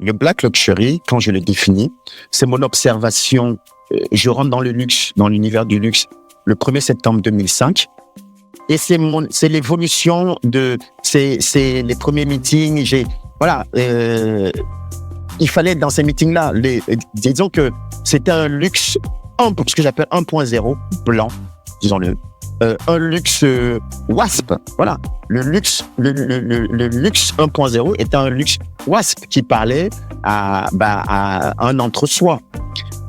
Le Black Luxury, quand je le définis, c'est mon observation. Je rentre dans le luxe, dans l'univers du luxe, le 1er septembre 2005. Et c'est l'évolution c'est les premiers meetings. Il fallait être dans ces meetings-là. Disons que c'était un luxe, ce que j'appelle 1.0 blanc, disons-le. Un luxe WASP, voilà. Le luxe 1.0 était un luxe WASP qui parlait à un entre-soi.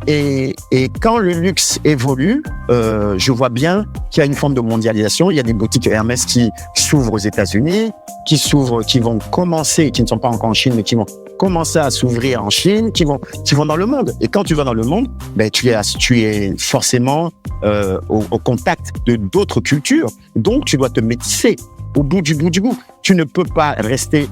Et quand le luxe évolue, je vois bien qu'il y a une forme de mondialisation. Il y a des boutiques Hermès qui s'ouvrent aux États-Unis, qui vont commencer, qui ne sont pas encore en Chine, mais qui vont commencer à s'ouvrir en Chine, qui vont dans le monde. Et quand tu vas dans le monde, tu es forcément au contact de d'autres cultures. Donc, tu dois te métisser au bout du bout. Tu ne peux pas rester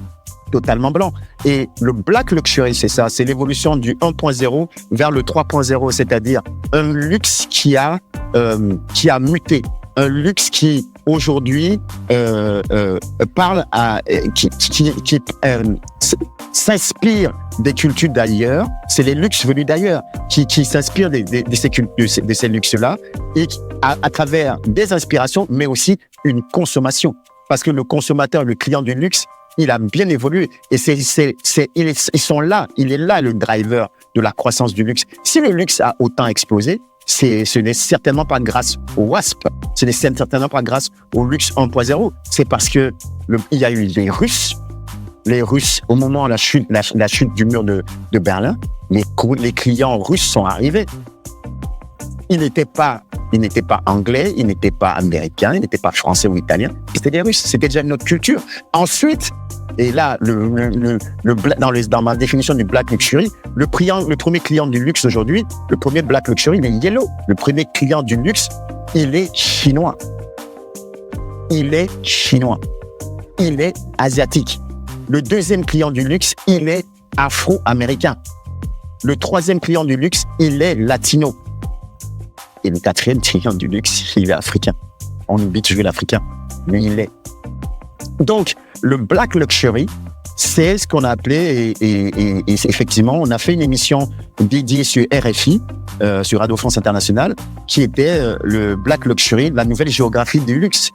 totalement blanc. Et le Black Luxury, c'est ça, c'est l'évolution du 1.0 vers le 3.0, c'est-à-dire un luxe qui a muté, un luxe qui aujourd'hui parle s'inspire des cultures d'ailleurs. C'est les luxes venus d'ailleurs qui s'inspirent de ces luxes-là et à travers des inspirations, mais aussi une consommation. Parce que le consommateur, le client du luxe, il a bien évolué et ils sont là. Il est là le driver de la croissance du luxe. Si le luxe a autant explosé, ce n'est certainement pas grâce au WASP. Ce n'est certainement pas grâce au luxe 1.0. C'est parce que il y a eu les Russes, au moment de la chute du mur de Berlin, les clients russes sont arrivés. Ils n'étaient pas anglais, ils n'étaient pas américains, ils n'étaient pas français ou italiens. C'était des Russes. C'était déjà une autre culture. Ensuite, et là, dans ma définition du Black Luxury, le premier client du luxe aujourd'hui, le premier Black Luxury, il est Yellow. Le premier client du luxe, il est chinois. Il est asiatique. Le deuxième client du luxe, il est afro-américain. Le troisième client du luxe, il est latino. Et le quatrième client du luxe, il est africain. On oublie toujours l'africain, mais il est. Donc, le Black Luxury, c'est ce qu'on a appelé, et effectivement, on a fait une émission dédiée sur RFI, sur Radio France Internationale, qui était le Black Luxury, la nouvelle géographie du luxe.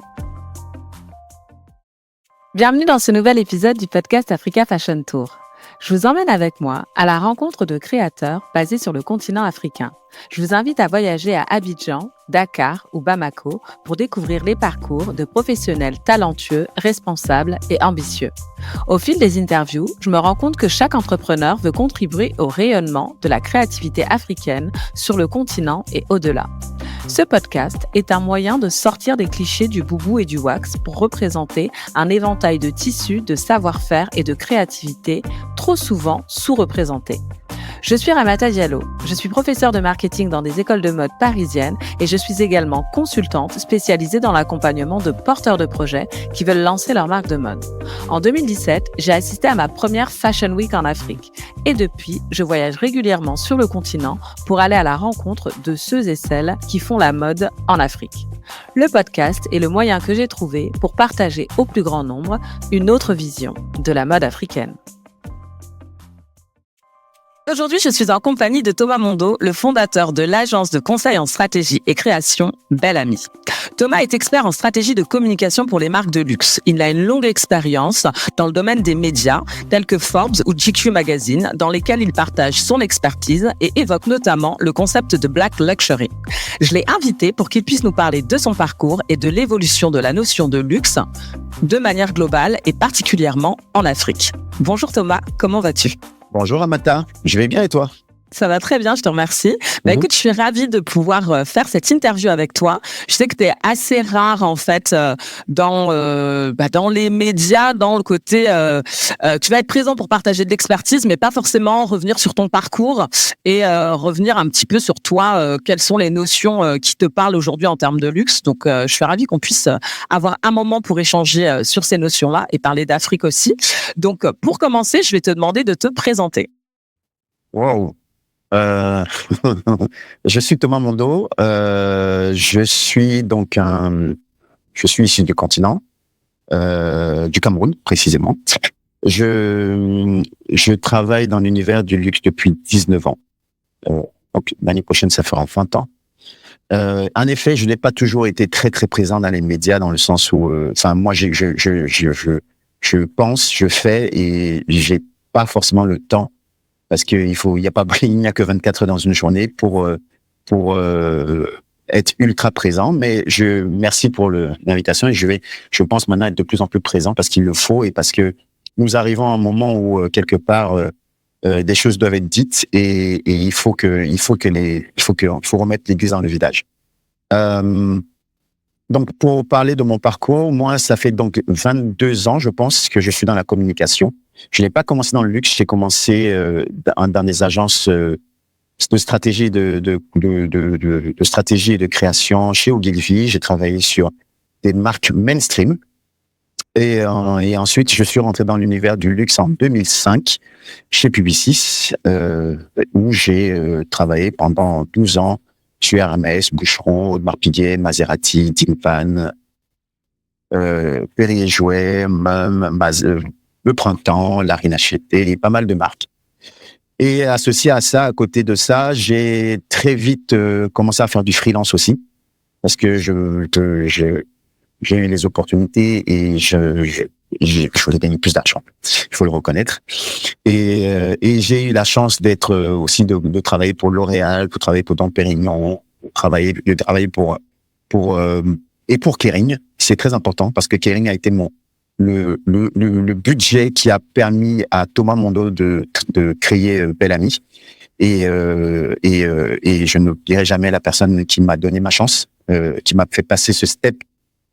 Bienvenue dans ce nouvel épisode du podcast Africa Fashion Tour. Je vous emmène avec moi à la rencontre de créateurs basés sur le continent africain. Je vous invite à voyager à Abidjan, Dakar ou Bamako pour découvrir les parcours de professionnels talentueux, responsables et ambitieux. Au fil des interviews, je me rends compte que chaque entrepreneur veut contribuer au rayonnement de la créativité africaine sur le continent et au-delà. Ce podcast est un moyen de sortir des clichés du boubou et du wax pour représenter un éventail de tissus, de savoir-faire et de créativité trop souvent sous-représentés. Je suis Ramata Diallo, je suis professeure de marketing dans des écoles de mode parisiennes et je suis également consultante spécialisée dans l'accompagnement de porteurs de projets qui veulent lancer leur marque de mode. En 2017, j'ai assisté à ma première Fashion Week en Afrique et depuis, je voyage régulièrement sur le continent pour aller à la rencontre de ceux et celles qui font la mode en Afrique. Le podcast est le moyen que j'ai trouvé pour partager au plus grand nombre une autre vision de la mode africaine. Aujourd'hui, je suis en compagnie de Thomas Mondo, le fondateur de l'agence de conseil en stratégie et création Belle Amie. Thomas est expert en stratégie de communication pour les marques de luxe. Il a une longue expérience dans le domaine des médias, tels que Forbes ou GQ Magazine, dans lesquels il partage son expertise et évoque notamment le concept de Black Luxury. Je l'ai invité pour qu'il puisse nous parler de son parcours et de l'évolution de la notion de luxe de manière globale et particulièrement en Afrique. Bonjour Thomas, comment vas-tu ? Bonjour Amata, je vais bien et toi ? Ça va très bien, je te remercie. Écoute, je suis ravie de pouvoir faire cette interview avec toi. Je sais que tu es assez rare en fait dans les médias, dans le côté tu vas être présent pour partager de l'expertise, mais pas forcément revenir sur ton parcours et revenir un petit peu sur toi, quelles sont les notions qui te parlent aujourd'hui en termes de luxe. Donc je suis ravie qu'on puisse avoir un moment pour échanger sur ces notions-là et parler d'Afrique aussi. Donc pour commencer, je vais te demander de te présenter. Wow. Je suis Thomas Mondo. Je suis issu du continent, du Cameroun précisément. Je travaille dans l'univers du luxe depuis 19 ans. Donc l'année prochaine, ça fera 20 ans. En effet, je n'ai pas toujours été très très présent dans les médias dans le sens où, moi, je pense, je fais et j'ai pas forcément le temps parce que il n'y a que 24 heures dans une journée pour être ultra présent. Mais merci pour l'invitation et je pense maintenant être de plus en plus présent parce qu'il le faut et parce que nous arrivons à un moment où quelque part des choses doivent être dites et il faut remettre l'église dans le village. Donc, pour parler de mon parcours, moi, ça fait donc 22 ans, je pense, que je suis dans la communication. Je n'ai pas commencé dans le luxe, j'ai commencé dans des agences de stratégie de stratégie et de création chez Ogilvy. J'ai travaillé sur des marques mainstream. Et ensuite, je suis rentré dans l'univers du luxe en 2005 chez Publicis, où j'ai travaillé pendant 12 ans chez Hermès, Boucheron, Audemars Piguet, Maserati, Tinpan, Perrier Jouet, Le Printemps, La Rinachette, pas mal de marques. Et associé à ça, à côté de ça, j'ai très vite commencé à faire du freelance aussi, parce que j'ai eu les opportunités et je voulais gagner plus d'argent. Il faut le reconnaître. Et j'ai eu la chance d'être aussi de travailler pour L'Oréal, pour travailler pour Dom Pérignon, de travailler pour Kering. C'est très important parce que Kering a été le budget qui a permis à Thomas Mondo de créer Belle Amie. Et je n'oublierai jamais la personne qui m'a donné ma chance, qui m'a fait passer ce step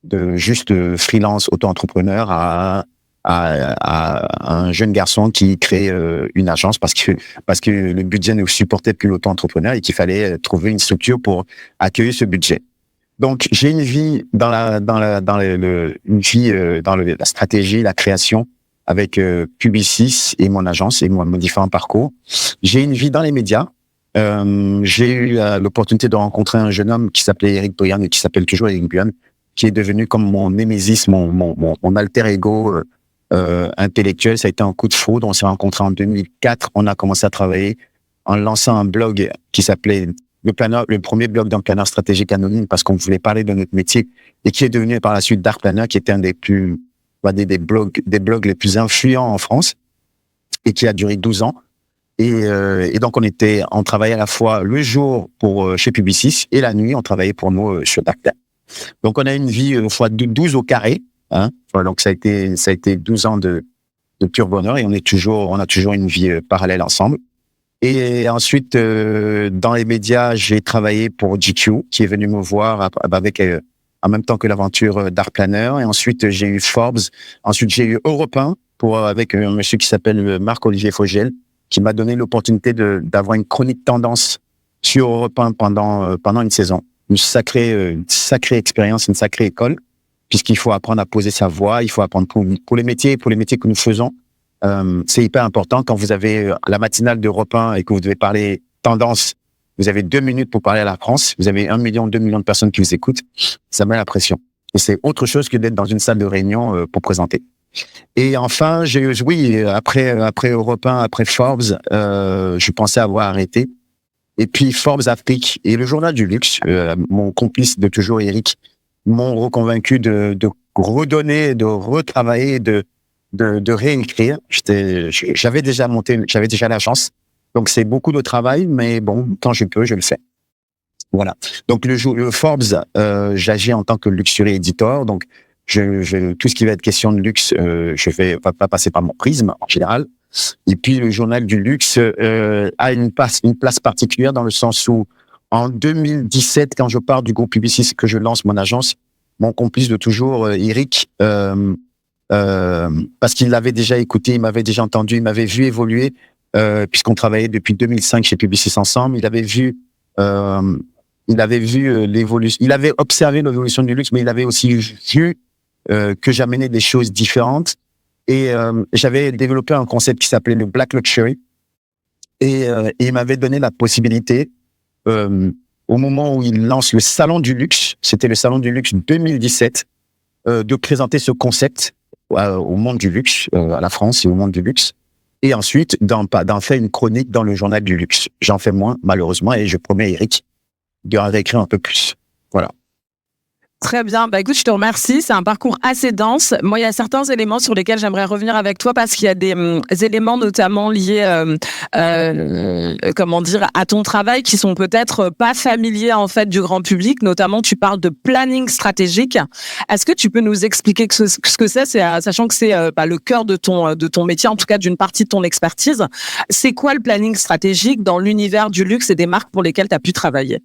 de juste freelance auto-entrepreneur à un jeune garçon qui crée une agence parce que le budget ne supportait plus l'auto-entrepreneur et qu'il fallait trouver une structure pour accueillir ce budget. Donc j'ai une vie dans la stratégie, la création avec Publicis et mon agence et mon différents parcours. J'ai une vie dans les médias. J'ai eu l'opportunité de rencontrer un jeune homme qui s'appelait Eric Boyan et qui s'appelle toujours Eric Boyan, qui est devenu comme mon némésis, mon alter ego intellectuel. Ça a été un coup de foudre. On s'est rencontrés en 2004. On a commencé à travailler en lançant un blog qui s'appelait le premier blog d'un planeur stratégique anonyme parce qu'on voulait parler de notre métier et qui est devenu par la suite Dark Planner, qui était un des blogs les plus influents en France et qui a duré 12 ans. Et donc on travaillait à la fois le jour chez Publicis et la nuit on travaillait pour nous sur Dark Planner. Donc, on a une vie fois 12 au carré, hein. Voilà, donc ça a été 12 ans de pur bonheur et on a toujours une vie parallèle ensemble. Et ensuite, dans les médias, j'ai travaillé pour GQ, qui est venu me voir en même temps que l'aventure Dark Planner. Et ensuite, j'ai eu Forbes. Ensuite, j'ai eu Europe 1 avec un monsieur qui s'appelle Marc-Olivier Fogel, qui m'a donné l'opportunité d'avoir une chronique tendance sur Europe 1 pendant une saison. Une sacrée expérience, une sacrée école, puisqu'il faut apprendre à poser sa voix, il faut apprendre pour les métiers que nous faisons. C'est hyper important quand vous avez la matinale d'Europe 1 et que vous devez parler tendance. Vous avez 2 minutes pour parler à la France. Vous avez 1 million, 2 millions de personnes qui vous écoutent. Ça met la pression. Et c'est autre chose que d'être dans une salle de réunion pour présenter. Et enfin, après Europe 1, après Forbes, je pensais avoir arrêté. Et puis Forbes Afrique et le journal du luxe, mon complice de toujours Eric, m'ont reconvaincu de redonner, de retravailler, de réécrire. J'avais déjà l'agence. Donc c'est beaucoup de travail, mais bon, quand je peux, je le fais. Voilà. Donc le Forbes, j'agis en tant que luxury editor. Donc tout ce qui va être question de luxe, va pas passer par mon prisme en général. Et puis le journal du luxe a une place particulière dans le sens où en 2017, quand je pars du groupe Publicis, que je lance mon agence, mon complice de toujours, Eric, parce qu'il l'avait déjà écouté, il m'avait déjà entendu, il m'avait vu évoluer, puisqu'on travaillait depuis 2005 chez Publicis ensemble. Il avait vu l'évolution, il avait observé l'évolution du luxe, mais il avait aussi vu que j'amenais des choses différentes. Et j'avais développé un concept qui s'appelait le Black Luxury. Et il m'avait donné la possibilité, au moment où il lance le Salon du Luxe, c'était le Salon du Luxe 2017, de présenter ce concept au monde du luxe, à la France et au monde du luxe. Et ensuite, d'en faire une chronique dans le journal du luxe. J'en fais moins, malheureusement, et je promets à Eric de réécrire un peu plus. Voilà. Très bien. Bah, écoute, je te remercie. C'est un parcours assez dense. Moi, il y a certains éléments sur lesquels j'aimerais revenir avec toi parce qu'il y a des éléments notamment liés, à ton travail qui sont peut-être pas familiers en fait du grand public. Notamment, tu parles de planning stratégique. Est-ce que tu peux nous expliquer ce que c'est, sachant que c'est le cœur de ton métier, en tout cas d'une partie de ton expertise. C'est quoi le planning stratégique dans l'univers du luxe et des marques pour lesquelles tu as pu travailler?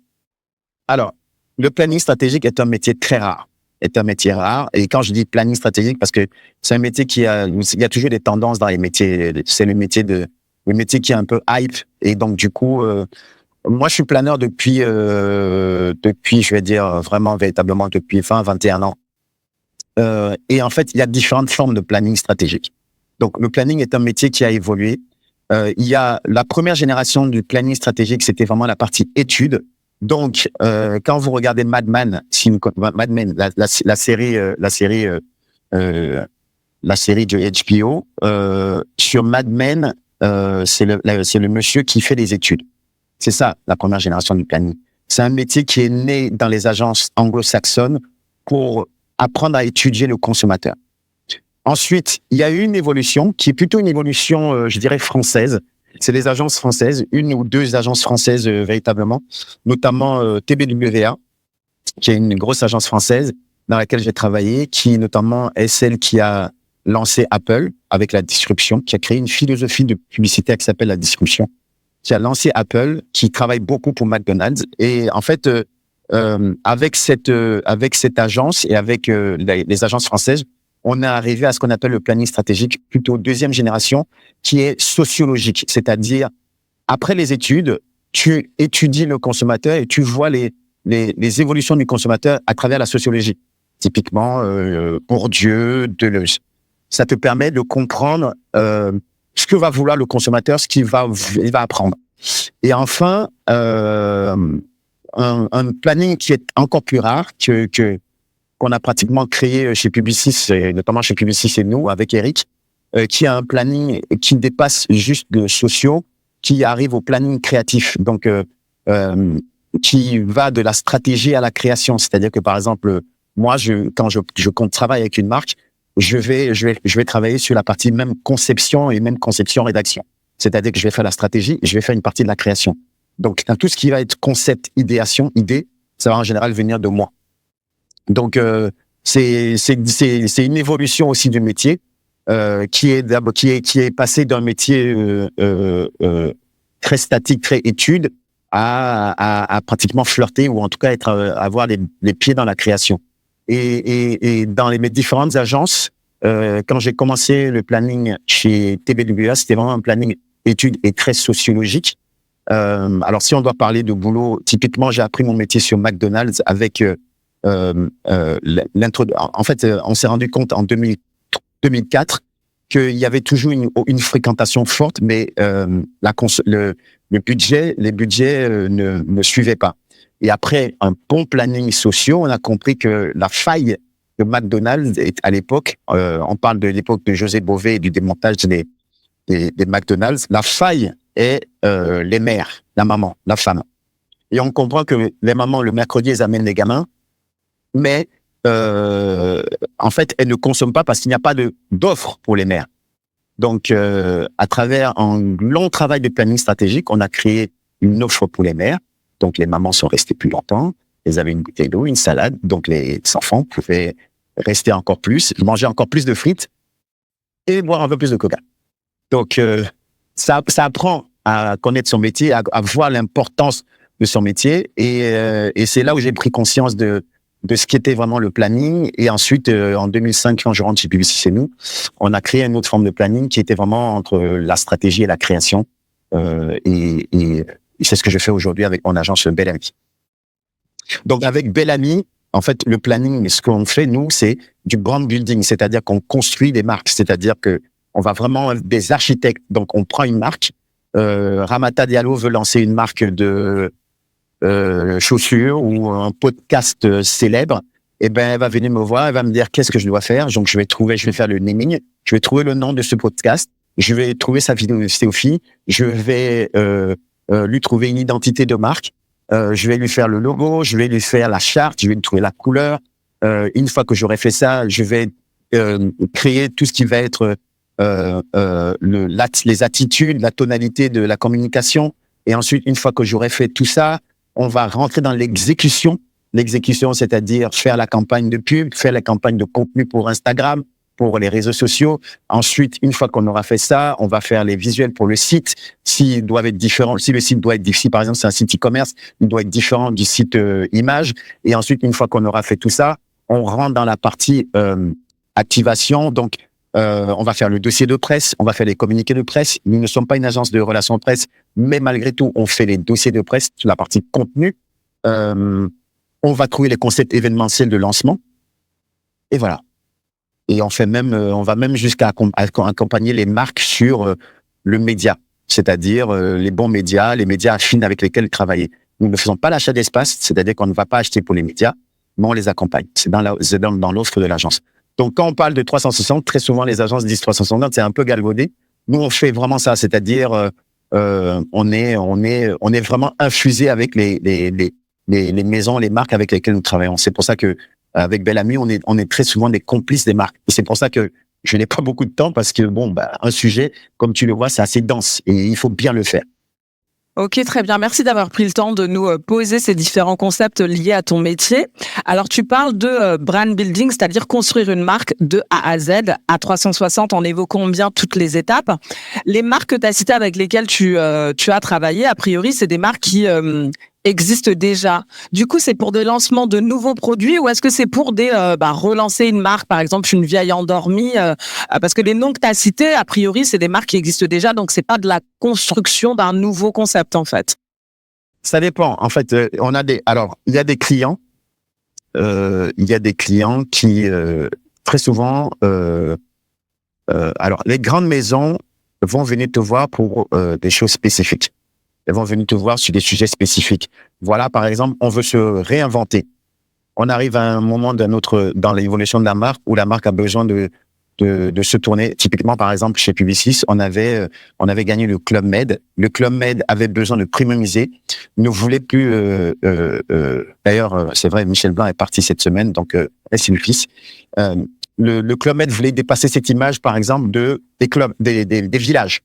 Alors, le planning stratégique est un métier très rare. Est un métier rare. Et quand je dis planning stratégique, parce que c'est un métier il y a toujours des tendances dans les métiers. C'est le métier qui est un peu hype. Et donc, du coup, moi, je suis planeur depuis, je vais dire, vraiment, véritablement, depuis 21 ans. Et en fait, il y a différentes formes de planning stratégique. Donc, le planning est un métier qui a évolué. Il y a la première génération du planning stratégique, c'était vraiment la partie études. Donc, quand vous regardez Mad Men, la série de HBO, sur Mad Men, c'est le monsieur qui fait des études. C'est ça, la première génération du planning. C'est un métier qui est né dans les agences anglo-saxonnes pour apprendre à étudier le consommateur. Ensuite, il y a eu une évolution qui est plutôt une évolution, je dirais, française. C'est les agences françaises, une ou deux agences françaises véritablement, notamment TBWA, qui est une grosse agence française dans laquelle j'ai travaillé, qui notamment est celle qui a lancé Apple avec la disruption, qui a créé une philosophie de publicité qui s'appelle la disruption, qui a lancé Apple, qui travaille beaucoup pour McDonald's. Et en fait, avec cette agence et avec les agences françaises, on est arrivé à ce qu'on appelle le planning stratégique, plutôt deuxième génération, qui est sociologique. C'est-à-dire, après les études, tu étudies le consommateur et tu vois les évolutions du consommateur à travers la sociologie. Typiquement, Bourdieu, Deleuze. Ça te permet de comprendre ce que va vouloir le consommateur, ce qu'il va apprendre. Et enfin, un planning qui est encore plus rare qu'on a pratiquement créé chez Publicis, et notamment chez Publicis et nous, avec Eric, qui a un planning qui dépasse juste le sociaux, qui arrive au planning créatif. Donc, qui va de la stratégie à la création. C'est-à-dire que, par exemple, moi, quand je travaille avec une marque, je vais travailler sur la partie même conception et même conception-rédaction. C'est-à-dire que je vais faire la stratégie et je vais faire une partie de la création. Donc, dans tout ce qui va être concept, idéation, idée, ça va en général venir de moi. Donc, c'est une évolution aussi du métier qui est passé d'un métier très statique, très étude, à pratiquement flirter ou en tout cas avoir les pieds dans la création. Et dans mes différentes agences, quand j'ai commencé le planning chez TBWA, c'était vraiment un planning étude et très sociologique. Alors, si on doit parler de boulot, typiquement, j'ai appris mon métier sur McDonald's avec en fait, on s'est rendu compte en 2004 qu'il y avait toujours une fréquentation forte, mais les budgets ne suivaient pas. Et après un bon planning social, on a compris que la faille de McDonald's à l'époque, on parle de l'époque de José Bové et du démontage des McDonald's, la faille est les mères, la maman, la femme. Et on comprend que les mamans, le mercredi, elles amènent les gamins, mais en fait, elles ne consomment pas parce qu'il n'y a pas d'offre pour les mères. Donc, à travers un long travail de planning stratégique, on a créé une offre pour les mères. Donc, les mamans sont restées plus longtemps. Elles avaient une bouteille d'eau, une salade. Donc, les enfants pouvaient rester encore plus, manger encore plus de frites et boire un peu plus de coca. Donc, ça apprend à connaître son métier, à voir l'importance de son métier. Et c'est là où j'ai pris conscience de ce qui était vraiment le planning. Et ensuite, en 2005, quand je rentre chez Publicis chez nous, on a créé une autre forme de planning qui était vraiment entre la stratégie et la création. Et c'est ce que je fais aujourd'hui avec mon agence Bellamy. Donc, avec Bellamy, en fait, le planning, ce qu'on fait, nous, c'est du brand building, c'est-à-dire qu'on construit des marques, c'est-à-dire que on va vraiment être des architectes. Donc, on prend une marque. Ramata Diallo veut lancer une marque de chaussures ou un podcast célèbre. et ben, elle va venir me voir, elle va me dire qu'est-ce que je dois faire. Donc, je vais faire le naming, je vais trouver le nom de ce podcast, je vais trouver sa philosophie, je vais lui trouver une identité de marque, je vais lui faire le logo, je vais lui faire la charte, je vais lui trouver la couleur. Une fois que j'aurai fait ça, je vais créer tout ce qui va être les attitudes, la tonalité de la communication. Et ensuite, une fois que j'aurai fait tout ça, on va rentrer dans l'exécution. L'exécution, c'est-à-dire faire la campagne de pub, faire la campagne de contenu pour Instagram, pour les réseaux sociaux. Ensuite, une fois qu'on aura fait ça, on va faire les visuels pour le site. S'ils doivent être différents, si le site doit être difficile, par exemple, c'est un site e-commerce, il doit être différent du site image. Et ensuite, une fois qu'on aura fait tout ça, on rentre dans la partie activation. Donc, on va faire le dossier de presse, on va faire les communiqués de presse. Nous ne sommes pas une agence de relations presse, mais malgré tout, on fait les dossiers de presse sur la partie contenu. On va trouver les concepts événementiels de lancement. Et voilà. Et on va même jusqu'à accompagner les marques sur le média, c'est-à-dire les bons médias, les médias affines avec lesquels travailler. Nous ne faisons pas l'achat d'espace, c'est-à-dire qu'on ne va pas acheter pour les médias, mais on les accompagne. C'est dans l'offre de l'agence. Donc, quand on parle de 360, très souvent, les agences disent 360, c'est un peu galvaudé. Nous, on fait vraiment ça, c'est-à-dire on est vraiment infusé avec les maisons, les marques avec lesquelles nous travaillons. C'est pour ça que avec Belle Amie, on est très souvent des complices des marques. Et c'est pour ça que je n'ai pas beaucoup de temps parce que un sujet, comme tu le vois, c'est assez dense et il faut bien le faire. Ok, très bien. Merci d'avoir pris le temps de nous poser ces différents concepts liés à ton métier. Alors, tu parles de brand building, c'est-à-dire construire une marque de A à Z, à 360, en évoquant bien toutes les étapes. Les marques que tu as citées avec lesquelles tu as travaillé, a priori, c'est des marques qui existent déjà. Du coup, c'est pour des lancements de nouveaux produits ou est-ce que c'est pour relancer une marque, par exemple une vieille endormie parce que les noms que tu as cités, a priori, c'est des marques qui existent déjà, donc c'est pas de la construction d'un nouveau concept en fait. Ça dépend. En fait, il y a des clients, qui très souvent, les grandes maisons vont venir te voir pour des choses spécifiques. Elles vont venir te voir sur des sujets spécifiques. Voilà, par exemple, on veut se réinventer. On arrive à un moment dans l'évolution de la marque où la marque a besoin de se tourner. Typiquement, par exemple, chez Publicis, on avait gagné le Club Med. Le Club Med avait besoin de premiumiser. Ne voulait plus. D'ailleurs, c'est vrai, Michel Blanc est parti cette semaine, donc reste une fils. Le Club Med voulait dépasser cette image, par exemple, des clubs, des villages.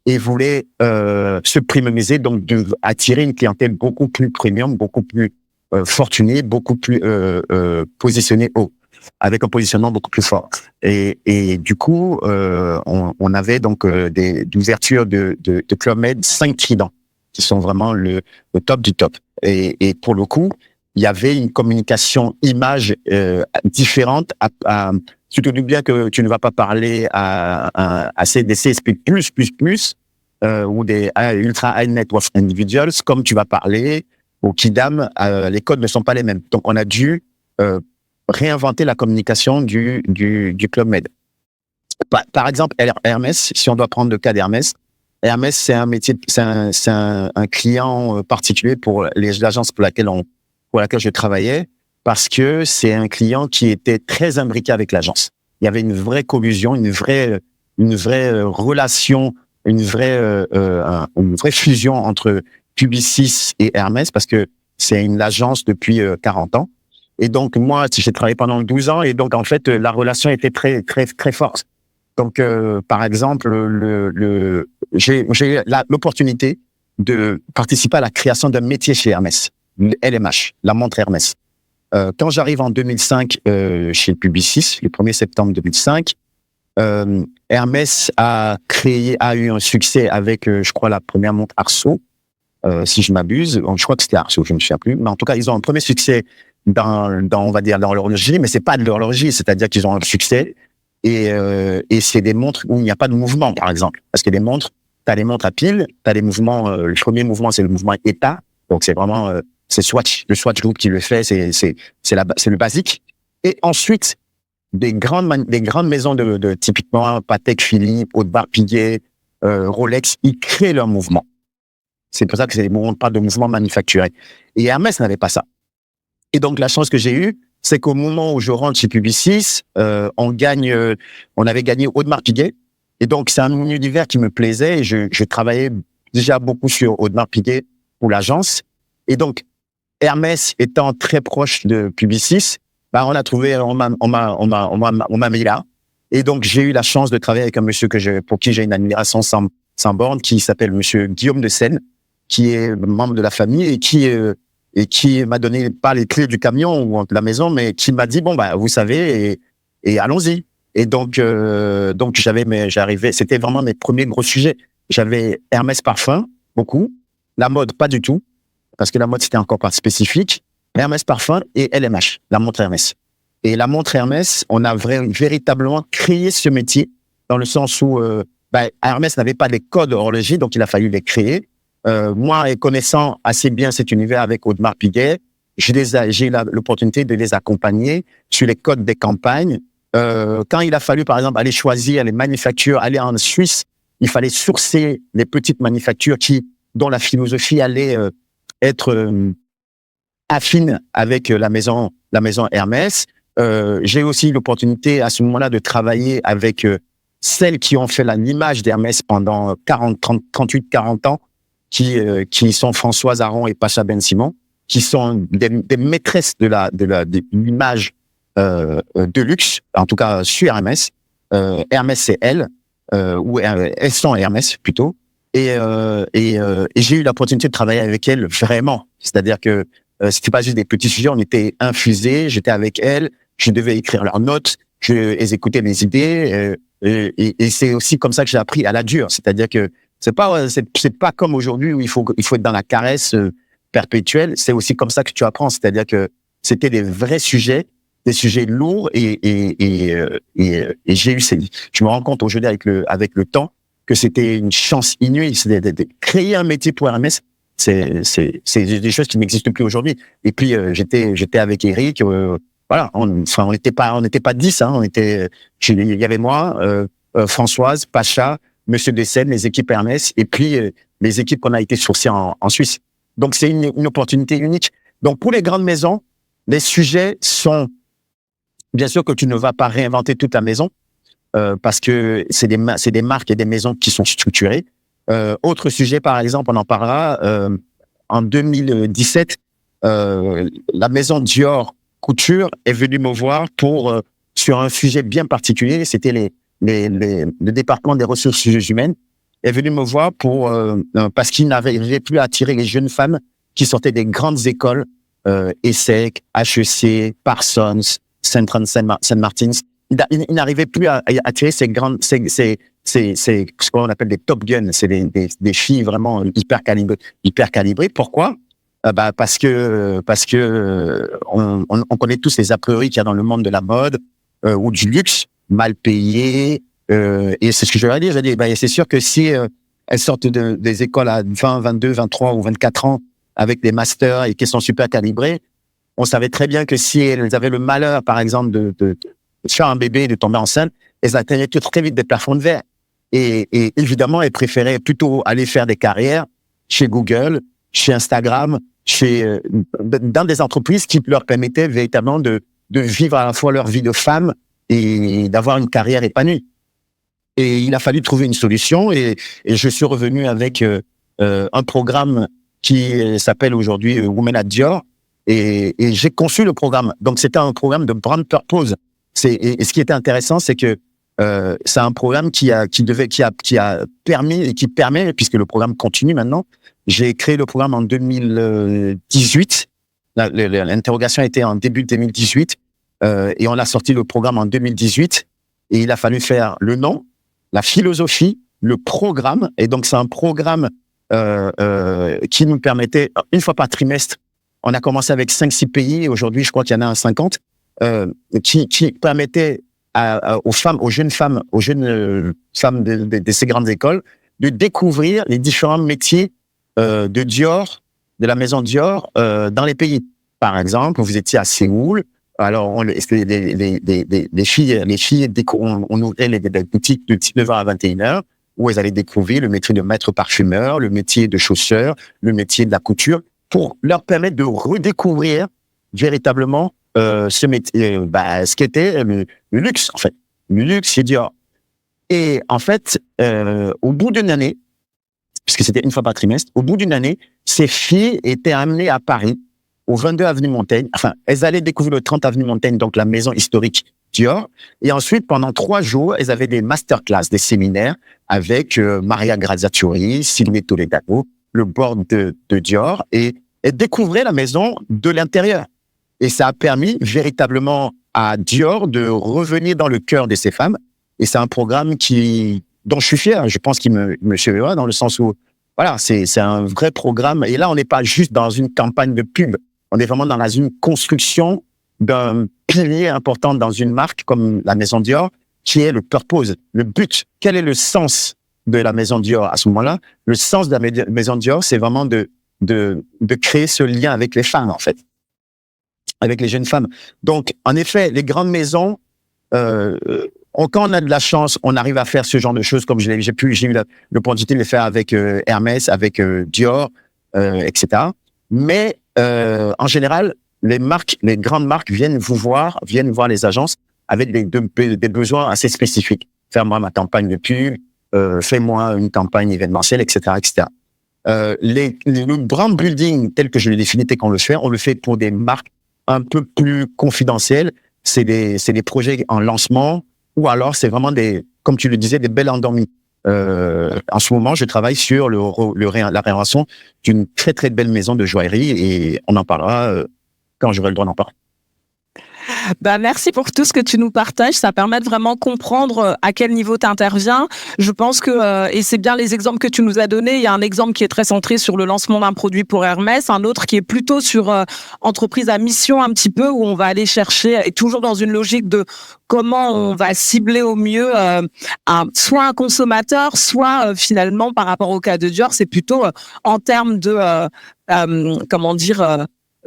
Et voulait se premiumiser, donc attirer une clientèle beaucoup plus premium, beaucoup plus fortunée, beaucoup plus positionnée haut, avec un positionnement beaucoup plus fort. Et du coup, on avait donc d'ouverture de Club Med 5 tridents qui sont vraiment le top du top. Et pour le coup, il y avait une communication image différente. Tu te dis bien que tu ne vas pas parler à des CSP++, ou des ultra high net worth individuals, comme tu vas parler aux Kidam, les codes ne sont pas les mêmes. Donc, on a dû réinventer la communication du Club Med. Par exemple, Hermès, si on doit prendre le cas d'Hermès, Hermès, c'est un métier, c'est un client particulier pour les agences pour laquelle je travaillais, parce que c'est un client qui était très imbriqué avec l'agence. Il y avait une vraie collusion, une vraie relation, une vraie fusion entre Publicis et Hermès, parce que c'est une agence depuis 40 ans. Et donc, moi, j'ai travaillé pendant 12 ans, et donc, en fait, la relation était très, très, très forte. Donc, par exemple, j'ai eu l'opportunité de participer à la création d'un métier chez Hermès, LMH, la montre Hermès. Quand j'arrive en 2005 chez Publicis, le 1er septembre 2005, Hermès a eu un succès avec, je crois, la première montre Arceau, si je m'abuse. Je crois que c'était Arceau, je ne me souviens plus. Mais en tout cas, ils ont un premier succès on va dire, dans l'horlogerie, mais c'est pas de l'horlogerie, c'est-à-dire qu'ils ont un succès et c'est des montres où il n'y a pas de mouvement, par exemple. Parce que les montres, t'as les montres à pile, t'as les mouvements, le premier mouvement, c'est le mouvement état. Donc, c'est vraiment, c'est Swatch, le Swatch Group qui le fait, c'est le basique. Et ensuite, des grandes maisons de typiquement Patek Philippe, Audemars Piguet, Rolex, ils créent leur mouvement. C'est pour ça que on parle de mouvement manufacturé. Et Hermès n'avait pas ça. Et donc, la chance que j'ai eue, c'est qu'au moment où je rentre chez Publicis, on avait gagné Audemars Piguet. Et donc, c'est un univers qui me plaisait. Et je travaillais déjà beaucoup sur Audemars Piguet pour l'agence. Et donc, Hermès étant très proche de Publicis, on m'a mis là. Et donc, j'ai eu la chance de travailler avec un monsieur pour qui j'ai une admiration sans borne, qui s'appelle monsieur Guillaume de Seine, qui est membre de la famille et qui m'a donné pas les clés du camion ou de la maison, mais qui m'a dit, vous savez, et allons-y. Et donc j'arrivais, c'était vraiment mes premiers gros sujets. J'avais Hermès Parfum, beaucoup. La mode, pas du tout, parce que la mode, c'était encore pas spécifique. Hermès Parfum et LMH, la montre Hermès. Et la montre Hermès, on a véritablement créé ce métier, dans le sens où Hermès n'avait pas les codes horlogiques, donc il a fallu les créer. Moi, et connaissant assez bien cet univers avec Audemars Piguet, j'ai eu l'opportunité de les accompagner sur les codes des campagnes. Quand il a fallu, par exemple, aller choisir les manufactures, aller en Suisse, il fallait sourcer les petites manufactures dont la philosophie allait être affine avec la maison Hermès. J'ai aussi eu l'opportunité à ce moment-là de travailler avec celles qui ont fait l'image d'Hermès pendant 38-40 ans, qui sont Françoise Aron et Pacha Ben Simon, qui sont des maîtresses de l'image de luxe, en tout cas sur Hermès. Hermès, c'est elles, ou elles sont Hermès plutôt. Et j'ai eu l'opportunité de travailler avec elles vraiment. C'est-à-dire que c'était pas juste des petits sujets, on était infusés, j'étais avec elles, je devais écrire leurs notes, elles écoutaient mes idées, et c'est aussi comme ça que j'ai appris à la dure. C'est-à-dire que c'est pas comme aujourd'hui où il faut être dans la caresse perpétuelle. C'est aussi comme ça que tu apprends. C'est-à-dire que c'était des vrais sujets, des sujets lourds, et j'ai eu je me rends compte aujourd'hui avec le temps que c'était une chance inouïe. C'est de créer un métier pour Hermès. C'est des choses qui n'existent plus aujourd'hui. Et puis j'étais avec Eric. Voilà, on n'était pas 10. Hein, il y avait moi, Françoise, Pacha, Monsieur Dessène, les équipes Hermès, et puis les équipes qu'on a été sourcées en Suisse. Donc c'est une opportunité unique. Donc pour les grandes maisons, les sujets sont, bien sûr que tu ne vas pas réinventer toute la maison, parce que c'est des marques et des maisons qui sont structurées. Autre sujet, par exemple, on en parlera, en 2017, la maison Dior Couture est venue me voir sur un sujet bien particulier. C'était le département des ressources humaines est venu me voir parce qu'il n'arrivait plus à attirer les jeunes femmes qui sortaient des grandes écoles, ESSEC, HEC, Parsons, Saint Martins. Il n'arrivait plus à attirer ce qu'on appelle des top guns, c'est des filles vraiment hyper calibrées. Pourquoi? Parce que on connaît tous les a priori qu'il y a dans le monde de la mode ou du luxe, mal payé, et c'est ce que je leur ai dit. C'est sûr que si elles sortent des écoles à 20, 22, 23 ou 24 ans avec des masters et qu'elles sont super calibrées, on savait très bien que si elles avaient le malheur, par exemple, de faire un bébé, de tomber enceinte, elles atteignaient très vite des plafonds de verre. Et évidemment, elles préféraient plutôt aller faire des carrières chez Google, chez Instagram, dans des entreprises qui leur permettaient véritablement de vivre à la fois leur vie de femme et d'avoir une carrière épanouie. Et il a fallu trouver une solution, et je suis revenu avec un programme qui s'appelle aujourd'hui Women at Dior, et j'ai conçu le programme. Donc c'était un programme de brand purpose. Et ce qui était intéressant, c'est que c'est un programme qui a permis et qui permet, puisque le programme continue maintenant. J'ai créé le programme en 2018. L'interrogation était en début 2018, et on a sorti le programme en 2018. Et il a fallu faire le nom, la philosophie, le programme. Et donc c'est un programme qui nous permettait, une fois par trimestre, on a commencé avec 5-6 pays. Aujourd'hui, je crois qu'il y en a un 50, qui permettait aux jeunes femmes de ces grandes écoles de découvrir les différents métiers de Dior, de la maison Dior, dans les pays. Par exemple, vous étiez à Séoul, alors les filles, on ouvrait les boutiques de 9h à 21h, où elles allaient découvrir le métier de maître parfumeur, le métier de chausseur, le métier de la couture, pour leur permettre de redécouvrir véritablement ce qu'était le luxe, en fait. Le luxe chez Dior. Et en fait, au bout d'une année, puisque c'était une fois par trimestre, au bout d'une année, ces filles étaient amenées à Paris, au 22 avenue Montaigne. Enfin, elles allaient découvrir le 30 avenue Montaigne, donc la maison historique Dior. Et ensuite, pendant 3 jours, elles avaient des masterclass, des séminaires avec Maria Grazia-Chiuri, Sylvie Toledano, le board de Dior, et elles découvraient la maison de l'intérieur. Et ça a permis véritablement à Dior de revenir dans le cœur de ces femmes. Et c'est un programme dont je suis fier. Je pense qu'il me suivra dans le sens où, voilà, c'est un vrai programme. Et là, on n'est pas juste dans une campagne de pub. On est vraiment dans une construction d'un pilier important dans une marque comme la Maison Dior, qui est le purpose, le but. Quel est le sens de la Maison Dior à ce moment-là? Le sens de la Maison Dior, c'est vraiment de créer ce lien avec les femmes, en fait, avec les jeunes femmes. Donc, en effet, les grandes maisons, quand on a de la chance, on arrive à faire ce genre de choses, comme j'ai eu l'opportunité de le faire avec Hermès, avec Dior, etc. Mais en général, les grandes marques viennent voir les agences avec des besoins assez spécifiques. Fais-moi ma campagne de pub, fais-moi une campagne événementielle, etc., etc. Le brand building tel que je l'ai défini, tel qu'on le fait, on le fait pour des marques un peu plus confidentielles. C'est des projets en lancement, ou alors c'est vraiment comme tu le disais, des belles endormies. En ce moment, je travaille sur la rénovation d'une très très belle maison de joaillerie, et on en parlera quand j'aurai le droit d'en parler. Merci pour tout ce que tu nous partages. Ça permet de vraiment comprendre à quel niveau tu interviens. Je pense que, et c'est bien les exemples que tu nous as donnés, il y a un exemple qui est très centré sur le lancement d'un produit pour Hermès, un autre qui est plutôt sur entreprise à mission un petit peu, où on va aller chercher, et toujours dans une logique de comment on va cibler au mieux soit un consommateur, soit finalement par rapport au cas de Dior, c'est plutôt en termes de,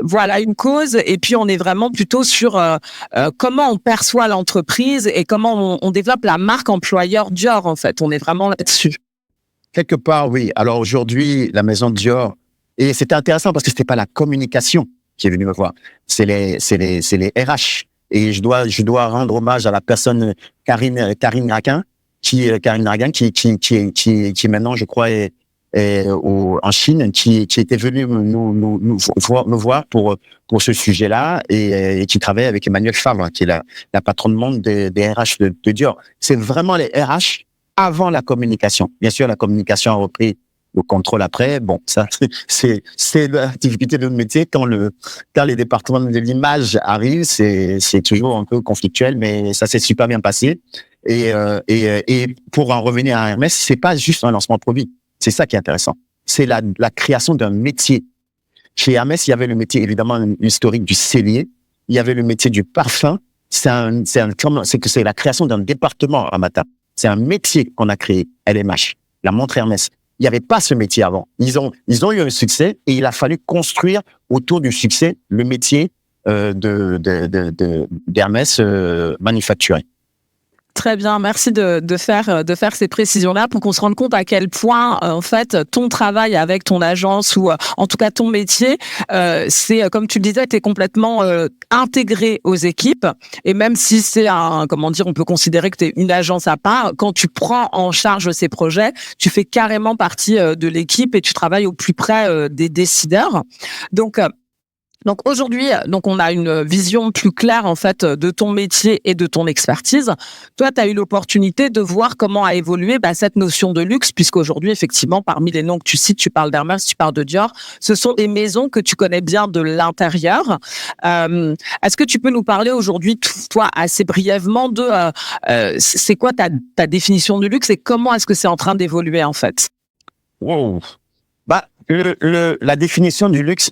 voilà une cause, et puis on est vraiment plutôt sur comment on perçoit l'entreprise et comment on développe la marque employeur Dior, en fait. On est vraiment là-dessus. Quelque part, oui. Alors aujourd'hui, la maison Dior, et c'était intéressant parce que c'était pas la communication qui est venue me voir, c'est les RH. Et je dois rendre hommage à la personne Karine Raquin, qui maintenant, je crois, est en Chine, qui était venu nous voir pour ce sujet-là, et qui travaille avec Emmanuel Favre, qui est la patronne monde des RH de Dior. C'est vraiment les RH avant la communication. Bien sûr, la communication a repris le contrôle après. Bon, ça, c'est la difficulté de notre métier. Quand les départements de l'image arrivent, c'est toujours un peu conflictuel, mais ça s'est super bien passé. Et pour en revenir à Hermès, c'est pas juste un lancement de produit. C'est ça qui est intéressant. C'est la création d'un métier. Chez Hermès, il y avait le métier, évidemment, historique du cellier. Il y avait le métier du parfum. C'est la création d'un département à Mata. C'est un métier qu'on a créé, LMH, la montre Hermès. Il n'y avait pas ce métier avant. Ils ont eu un succès, et il a fallu construire autour du succès le métier d'Hermès manufacturé. Très bien, merci de faire ces précisions-là pour qu'on se rende compte à quel point en fait ton travail avec ton agence, ou en tout cas ton métier, c'est, comme tu le disais, t'es complètement intégré aux équipes, et même si c'est on peut considérer que t'es une agence à part, quand tu prends en charge ces projets, tu fais carrément partie de l'équipe et tu travailles au plus près des décideurs. Donc aujourd'hui, on a une vision plus claire en fait de ton métier et de ton expertise. Toi, tu as eu l'opportunité de voir comment a évolué cette notion de luxe, puisqu'aujourd'hui, effectivement, parmi les noms que tu cites, tu parles d'Hermès, tu parles de Dior, ce sont des maisons que tu connais bien de l'intérieur. Est-ce que tu peux nous parler aujourd'hui, toi, assez brièvement de c'est quoi ta définition du luxe et comment est-ce que c'est en train d'évoluer en fait? Wow. Ma définition du luxe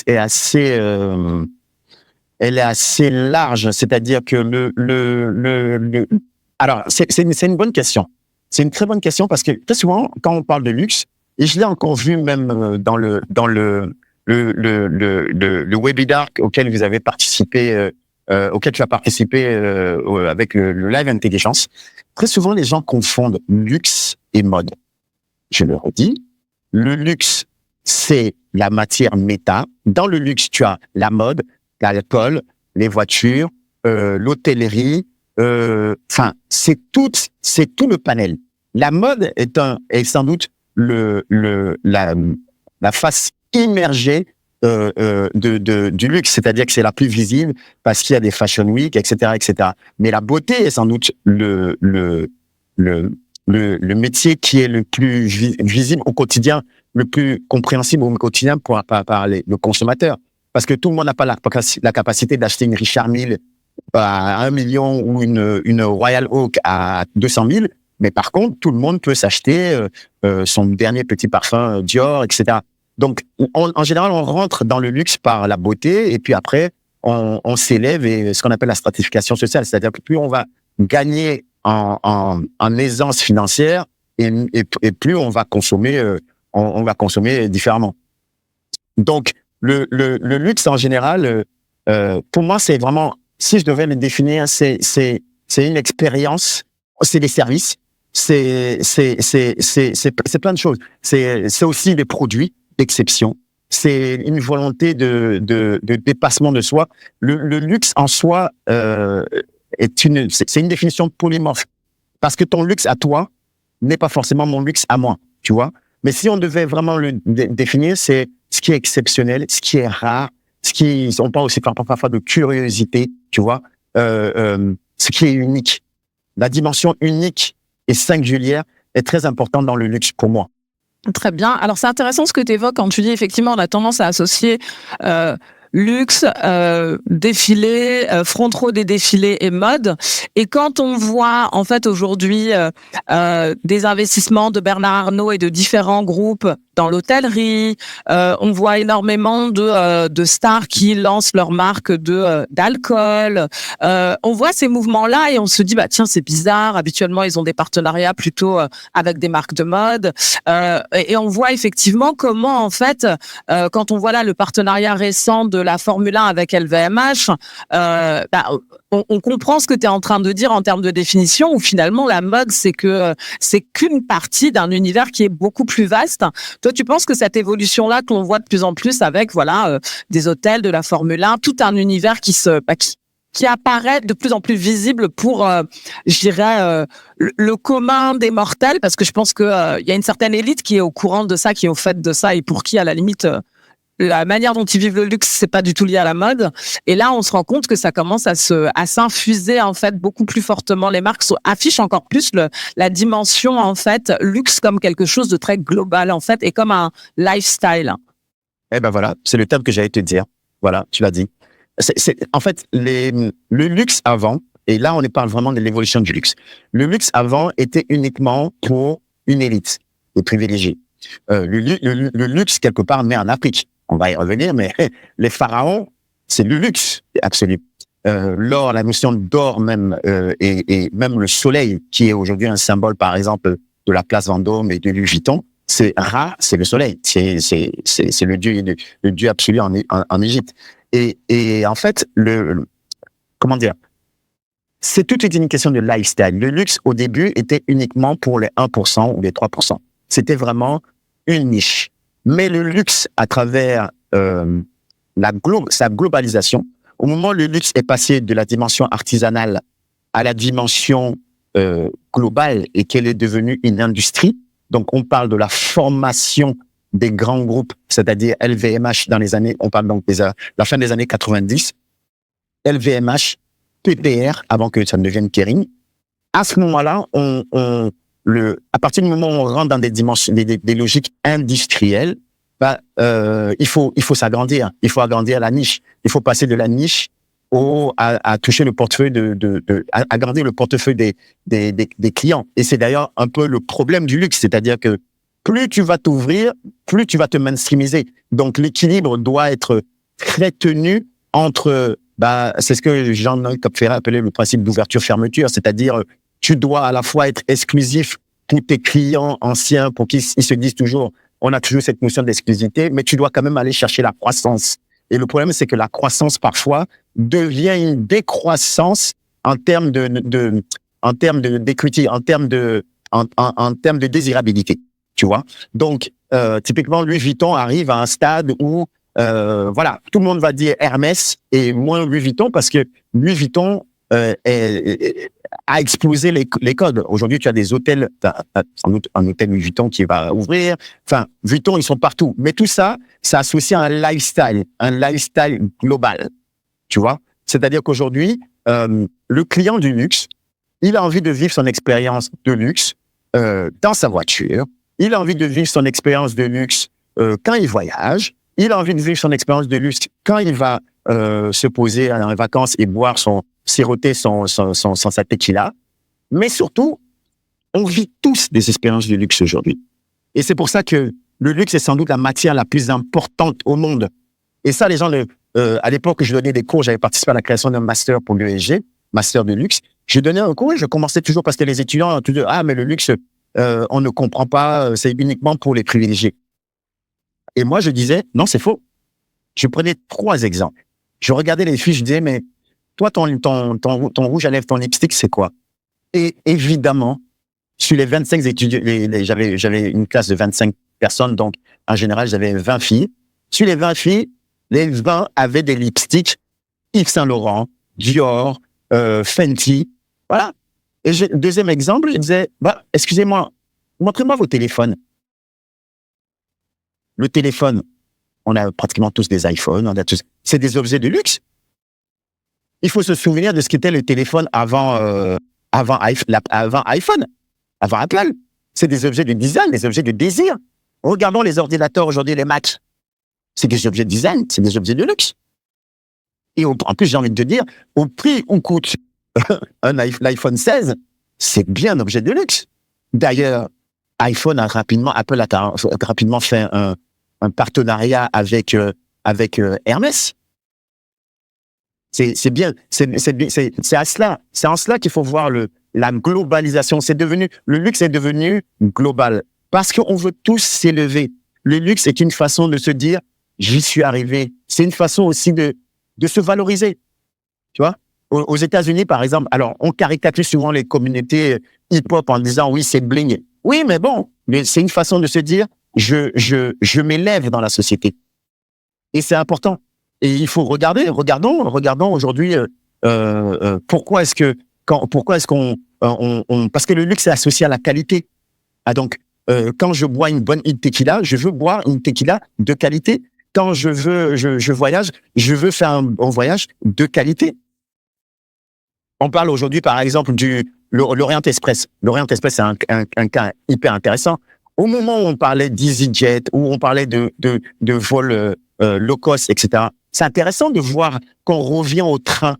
est elle est assez large. C'est-à-dire que alors, c'est une bonne question. C'est une très bonne question, parce que très souvent, quand on parle de luxe, et je l'ai encore vu même dans le webinaire auquel vous avez participé, auquel tu as participé avec le Live Intelligence, très souvent les gens confondent luxe et mode. Je le redis. Le luxe, c'est la matière méta. Dans le luxe, tu as la mode, l'alcool, les voitures, l'hôtellerie, enfin, c'est tout le panel. La mode est sans doute la face immergée du luxe, c'est-à-dire que c'est la plus visible parce qu'il y a des fashion week, etc., etc. Mais la beauté est sans doute le métier qui est le plus visible au quotidien, le plus compréhensible au quotidien par le consommateur. Parce que tout le monde n'a pas la capacité d'acheter une Richard Mille à 1 million ou une Royal Oak à 200 000. Mais par contre, tout le monde peut s'acheter son dernier petit parfum Dior, etc. Donc, en général, on rentre dans le luxe par la beauté et puis après, on s'élève et ce qu'on appelle la stratification sociale. C'est-à-dire que plus on va gagner en aisance financière et plus on va consommer, on va consommer différemment. Donc, le luxe en général, pour moi, c'est vraiment, si je devais le définir, c'est une expérience, c'est des services, c'est plein de choses. C'est aussi des produits d'exception. C'est une volonté de dépassement de soi. Le luxe en soi c'est une définition polymorphe parce que ton luxe à toi n'est pas forcément mon luxe à moi, tu vois. Mais si on devait vraiment le définir, c'est ce qui est exceptionnel, ce qui est rare, on parle aussi parfois de curiosité, tu vois, ce qui est unique. La dimension unique et singulière est très importante dans le luxe pour moi. Très bien. Alors, c'est intéressant ce que tu évoques quand tu dis, effectivement, on a tendance à associer luxe, défilé, front row des défilés et mode. Et quand on voit, en fait, aujourd'hui, des investissements de Bernard Arnault et de différents groupes dans l'hôtellerie, on voit énormément de stars qui lancent leur marque d'alcool. On voit ces mouvements-là et on se dit, bah tiens, c'est bizarre. Habituellement, ils ont des partenariats plutôt avec des marques de mode. Et on voit effectivement comment, en fait, quand on voit là le partenariat récent de la Formule 1 avec LVMH, on comprend ce que tu es en train de dire en termes de définition, où finalement la mode, c'est qu'une partie d'un univers qui est beaucoup plus vaste. Toi, tu penses que cette évolution-là que l'on voit de plus en plus avec des hôtels, de la Formule 1, tout un univers qui apparaît de plus en plus visible pour, je dirais, le commun des mortels, parce que je pense que y a une certaine élite qui est au courant de ça, qui est au fait de ça, et pour qui, à la limite, la manière dont ils vivent le luxe, c'est pas du tout lié à la mode. Et là, on se rend compte que ça commence à s'infuser, en fait, beaucoup plus fortement. Les marques affichent encore plus la dimension, en fait, luxe comme quelque chose de très global, en fait, et comme un lifestyle. Eh ben voilà, c'est le terme que j'allais te dire. Voilà, tu l'as dit. En fait, le luxe avant, et là, on parle vraiment de l'évolution du luxe. Le luxe avant était uniquement pour une élite, les privilégiés. Le luxe, quelque part, naît en Afrique. On va y revenir, mais les pharaons, c'est le luxe absolu. L'or, la notion d'or même, et même le soleil, qui est aujourd'hui un symbole, par exemple, de la place Vendôme et de Louis Vuitton, c'est Ra, c'est le soleil. C'est le dieu absolu en Égypte. Et en fait, comment dire, c'est toute une question de lifestyle. Le luxe, au début, était uniquement pour les 1% ou les 3%. C'était vraiment une niche. Mais le luxe, à travers sa globalisation, au moment où le luxe est passé de la dimension artisanale à la dimension globale et qu'elle est devenue une industrie, donc on parle de la formation des grands groupes, c'est-à-dire LVMH dans les années, on parle donc la fin des années 90, LVMH, PPR, avant que ça ne devienne Kering. À ce moment-là, à partir du moment où on rentre dans des dimensions, des logiques industrielles, il faut s'agrandir. Il faut agrandir la niche. Il faut passer de la niche à toucher le portefeuille à agrandir le portefeuille des clients. Et c'est d'ailleurs un peu le problème du luxe, c'est-à-dire que plus tu vas t'ouvrir, plus tu vas te mainstreamiser. Donc l'équilibre doit être très tenu entre, c'est ce que Jean-Noël Copferra appelait le principe d'ouverture-fermeture, c'est-à-dire tu dois à la fois être exclusif pour tes clients anciens, pour qu'ils se disent toujours, on a toujours cette notion d'exclusivité, mais tu dois quand même aller chercher la croissance. Et le problème, c'est que la croissance, parfois, devient une décroissance en termes d'equity, en termes de désirabilité, tu vois. Donc, typiquement, Louis Vuitton arrive à un stade où Voilà, tout le monde va dire Hermès et moins Louis Vuitton parce que Louis Vuitton a explosé les codes. Aujourd'hui, tu as des hôtels, sans doute un hôtel Louis Vuitton qui va ouvrir. Enfin, Vuitton, ils sont partout. Mais tout ça, c'est associé à un lifestyle global. Tu vois? C'est-à-dire qu'aujourd'hui, le client du luxe, il a envie de vivre son expérience de luxe dans sa voiture. Il a envie de vivre son expérience de luxe quand il voyage. Il a envie de vivre son expérience de luxe quand il va se poser en vacances et boire siroter sa tequila. Mais surtout, on vit tous des expériences de luxe aujourd'hui. Et c'est pour ça que le luxe est sans doute la matière la plus importante au monde. Et ça, les gens, à l'époque où je donnais des cours, j'avais participé à la création d'un master pour l'UESG, master de luxe. Je donnais un cours et je commençais toujours parce que les étudiants, tout de ah, mais le luxe, on ne comprend pas, c'est uniquement pour les privilégiés. Et moi, je disais, non, c'est faux. Je prenais 3 exemples. Je regardais les filles, je disais, mais toi, ton rouge à lèvres, ton lipstick, c'est quoi? Et évidemment, sur les 25 étudiants, j'avais une classe de 25 personnes, donc en général, j'avais 20 filles. Sur les 20 filles, les 20 avaient des lipsticks Yves Saint Laurent, Dior, Fenty, voilà. Et deuxième exemple, je disais, excusez-moi, montrez-moi vos téléphones. Le téléphone, on a pratiquement tous des iPhones, c'est des objets de luxe. Il faut se souvenir de ce qu'était le téléphone avant iPhone, avant Apple. C'est des objets de design, des objets de désir. Regardons les ordinateurs aujourd'hui, les Macs. C'est des objets de design, c'est des objets de luxe. Et en plus, j'ai envie de te dire, au prix où coûte l'iPhone 16, c'est bien un objet de luxe. D'ailleurs, Apple a rapidement fait un partenariat avec Hermès. C'est bien, c'est en cela qu'il faut voir la globalisation. Le luxe est devenu global parce qu'on veut tous s'élever. Le luxe est une façon de se dire, j'y suis arrivé. C'est une façon aussi de se valoriser. Tu vois? Aux États-Unis, par exemple, alors, on caricature souvent les communautés hip-hop en disant, oui, c'est bling. Oui, mais bon, c'est une façon de se dire, je m'élève dans la société. Et c'est important. Et il faut regardons aujourd'hui, pourquoi est-ce qu'on, parce que le luxe est associé à la qualité. Ah, donc, quand je bois une bonne tequila, je veux boire une tequila de qualité. Quand je voyage, je veux faire un voyage de qualité. On parle aujourd'hui, par exemple, l'Orient Express. L'Orient Express, c'est un cas hyper intéressant. Au moment où on parlait d'EasyJet, où on parlait de vols low cost, etc., c'est intéressant de voir qu'on revient au train,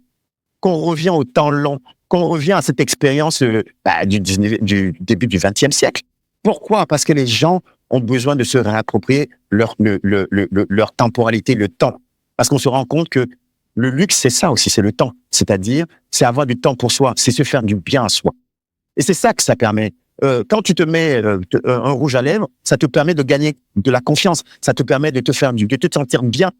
qu'on revient au temps long, qu'on revient à cette expérience du début du XXe siècle. Pourquoi? Parce que les gens ont besoin de se réapproprier leur temporalité, le temps. Parce qu'on se rend compte que le luxe, c'est ça aussi, c'est le temps. C'est-à-dire, c'est avoir du temps pour soi, c'est se faire du bien à soi. Et c'est ça que ça permet. Quand tu te mets un rouge à lèvres, ça te permet de gagner de la confiance. Ça te permet de te sentir bien.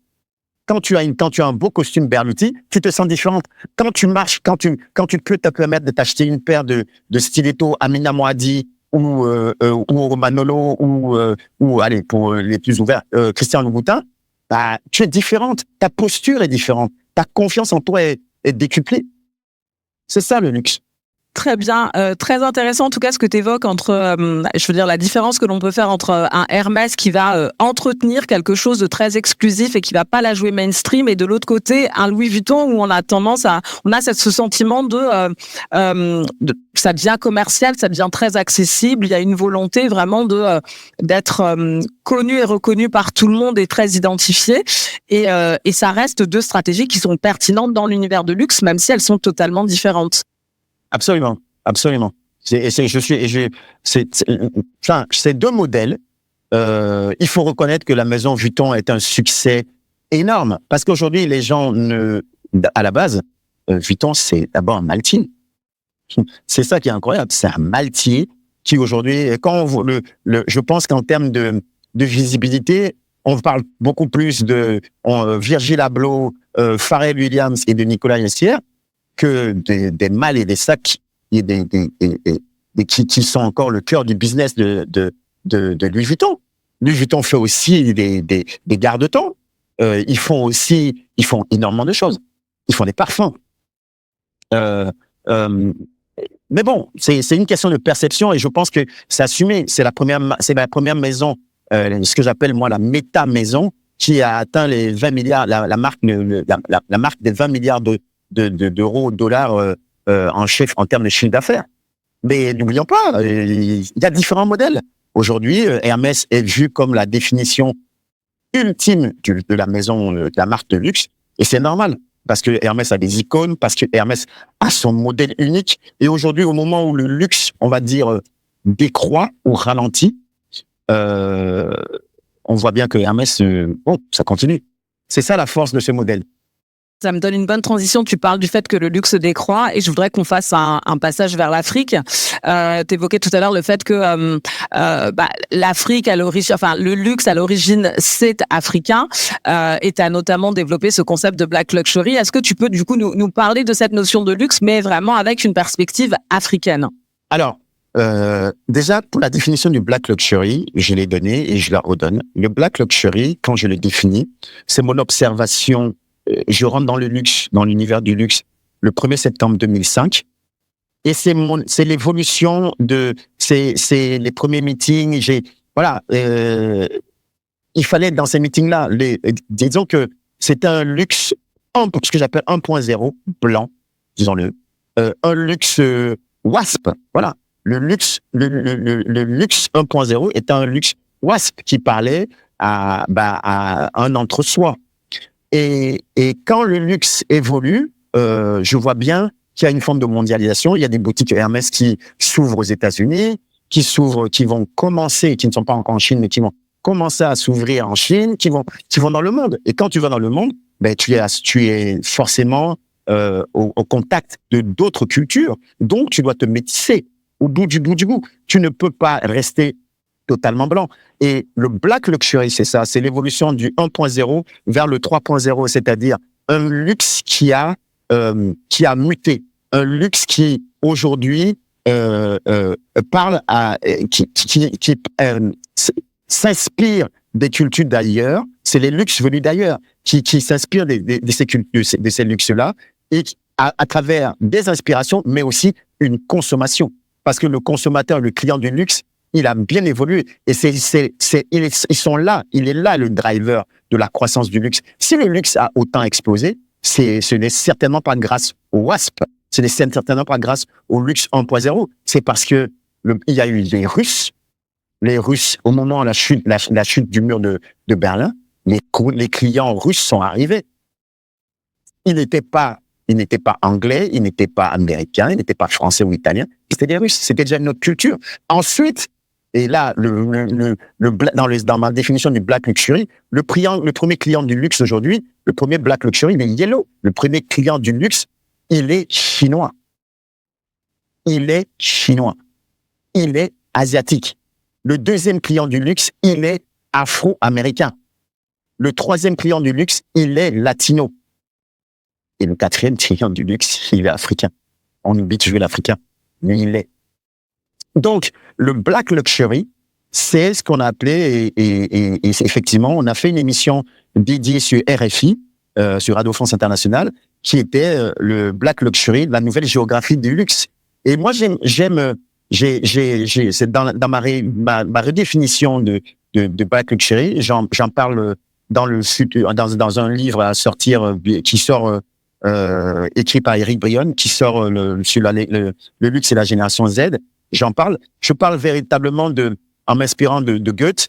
Quand tu as un beau costume Berluti, tu te sens différente. Quand tu marches, quand tu peux te permettre de t'acheter une paire de stilettos Amina Moadi ou Manolo ou allez, pour les plus ouverts, Christian Louboutin, tu es différente. Ta posture est différente. Ta confiance en toi est décuplée. C'est ça le luxe. Très bien, très intéressant en tout cas ce que tu évoques entre, je veux dire la différence que l'on peut faire entre un Hermès qui va entretenir quelque chose de très exclusif et qui va pas la jouer mainstream et de l'autre côté un Louis Vuitton où on a ce sentiment de ça devient commercial, ça devient très accessible, il y a une volonté vraiment d'être connu et reconnu par tout le monde et très identifié et ça reste 2 stratégies qui sont pertinentes dans l'univers de luxe même si elles sont totalement différentes. Absolument. Ces 2 modèles. Il faut reconnaître que la maison Vuitton est un succès énorme parce qu'aujourd'hui les gens à la base, Vuitton c'est d'abord un maltier. C'est ça qui est incroyable, c'est un maltier qui aujourd'hui, quand je pense qu'en termes de visibilité, on parle beaucoup plus de Virgil Abloh, Pharrell Williams et de Nicolas Yessière que des malles et des sacs qui sont encore le cœur du business de Louis Vuitton. Louis Vuitton fait aussi des garde-temps. ils font énormément de choses. Ils font des parfums. Mais bon, c'est une question de perception et je pense que c'est assumé. C'est la première maison, ce que j'appelle moi la méta maison, qui a atteint les 20 milliards, la marque des 20 milliards d'euros, dollars en termes de chiffre d'affaires. Mais n'oublions pas, il y a différents modèles. Aujourd'hui, Hermès est vu comme la définition ultime de la maison, de la marque de luxe, et c'est normal. Parce que Hermès a des icônes, parce que Hermès a son modèle unique. Et aujourd'hui, au moment où le luxe, on va dire, décroît ou ralentit, on voit bien que Hermès, ça continue. C'est ça la force de ce modèle. Ça me donne une bonne transition. Tu parles du fait que le luxe décroît et je voudrais qu'on fasse un passage vers l'Afrique. Tu évoquais tout à l'heure le fait que l'Afrique à l'origine, enfin le luxe à l'origine c'est africain et tu as notamment développé ce concept de Black Luxury. Est-ce que tu peux du coup nous parler de cette notion de luxe mais vraiment avec une perspective africaine? Alors, déjà pour la définition du Black Luxury, je l'ai donné et je la redonne. Le Black Luxury, quand je le définis, c'est mon observation. Je rentre dans le luxe, dans l'univers du luxe, le 1er septembre 2005. Et c'est l'évolution c'est les premiers meetings. Il fallait être dans ces meetings-là. Disons que c'était un luxe, ce que j'appelle 1.0, blanc, disons-le. Un luxe WASP. Voilà. Le luxe 1.0 est un luxe WASP qui parlait à un entre-soi. Et quand le luxe évolue, je vois bien qu'il y a une forme de mondialisation. Il y a des boutiques Hermès qui s'ouvrent aux États-Unis, qui vont commencer, qui ne sont pas encore en Chine, mais qui vont commencer à s'ouvrir en Chine, qui vont dans le monde. Et quand tu vas dans le monde, tu es forcément au contact de d'autres cultures. Donc, tu dois te métisser au bout du bout. Tu ne peux pas rester totalement blanc. Et le Black Luxury, c'est ça, c'est l'évolution du 1.0 vers le 3.0, c'est-à-dire un luxe qui a muté, un luxe qui aujourd'hui s'inspire des cultures d'ailleurs. C'est les luxes venus d'ailleurs qui s'inspirent de ces luxes-là et à travers des inspirations, mais aussi une consommation. Parce que le consommateur, le client du luxe, il a bien évolué et ils sont là. Il est là le driver de la croissance du luxe. Si le luxe a autant explosé, ce n'est certainement pas grâce au WASP. Ce n'est certainement pas grâce au luxe 1.0. C'est parce que il y a eu les Russes, au moment de la chute du mur de Berlin, les clients russes sont arrivés. Ils n'étaient pas anglais, ils n'étaient pas américains, ils n'étaient pas français ou italiens. C'était des Russes. C'était déjà une autre culture. Ensuite, et là, dans ma définition du Black Luxury, le premier client du luxe aujourd'hui, le premier Black Luxury, il est Yellow. Le premier client du luxe, il est chinois. Il est asiatique. Le deuxième client du luxe, il est afro-américain. Le troisième client du luxe, il est latino. Et le quatrième client du luxe, il est africain. On oublie toujours l'africain, mais il est. Donc, le Black Luxury, c'est ce qu'on a appelé, et effectivement, on a fait une émission dédiée sur RFI, sur Radio France Internationale, qui était le Black Luxury, la nouvelle géographie du luxe. Et moi, c'est dans ma redéfinition de Black Luxury, j'en parle dans un livre à sortir, qui sort, écrit par Eric Brion, qui sort sur le luxe et la génération Z. Je parle véritablement en m'inspirant de Goethe,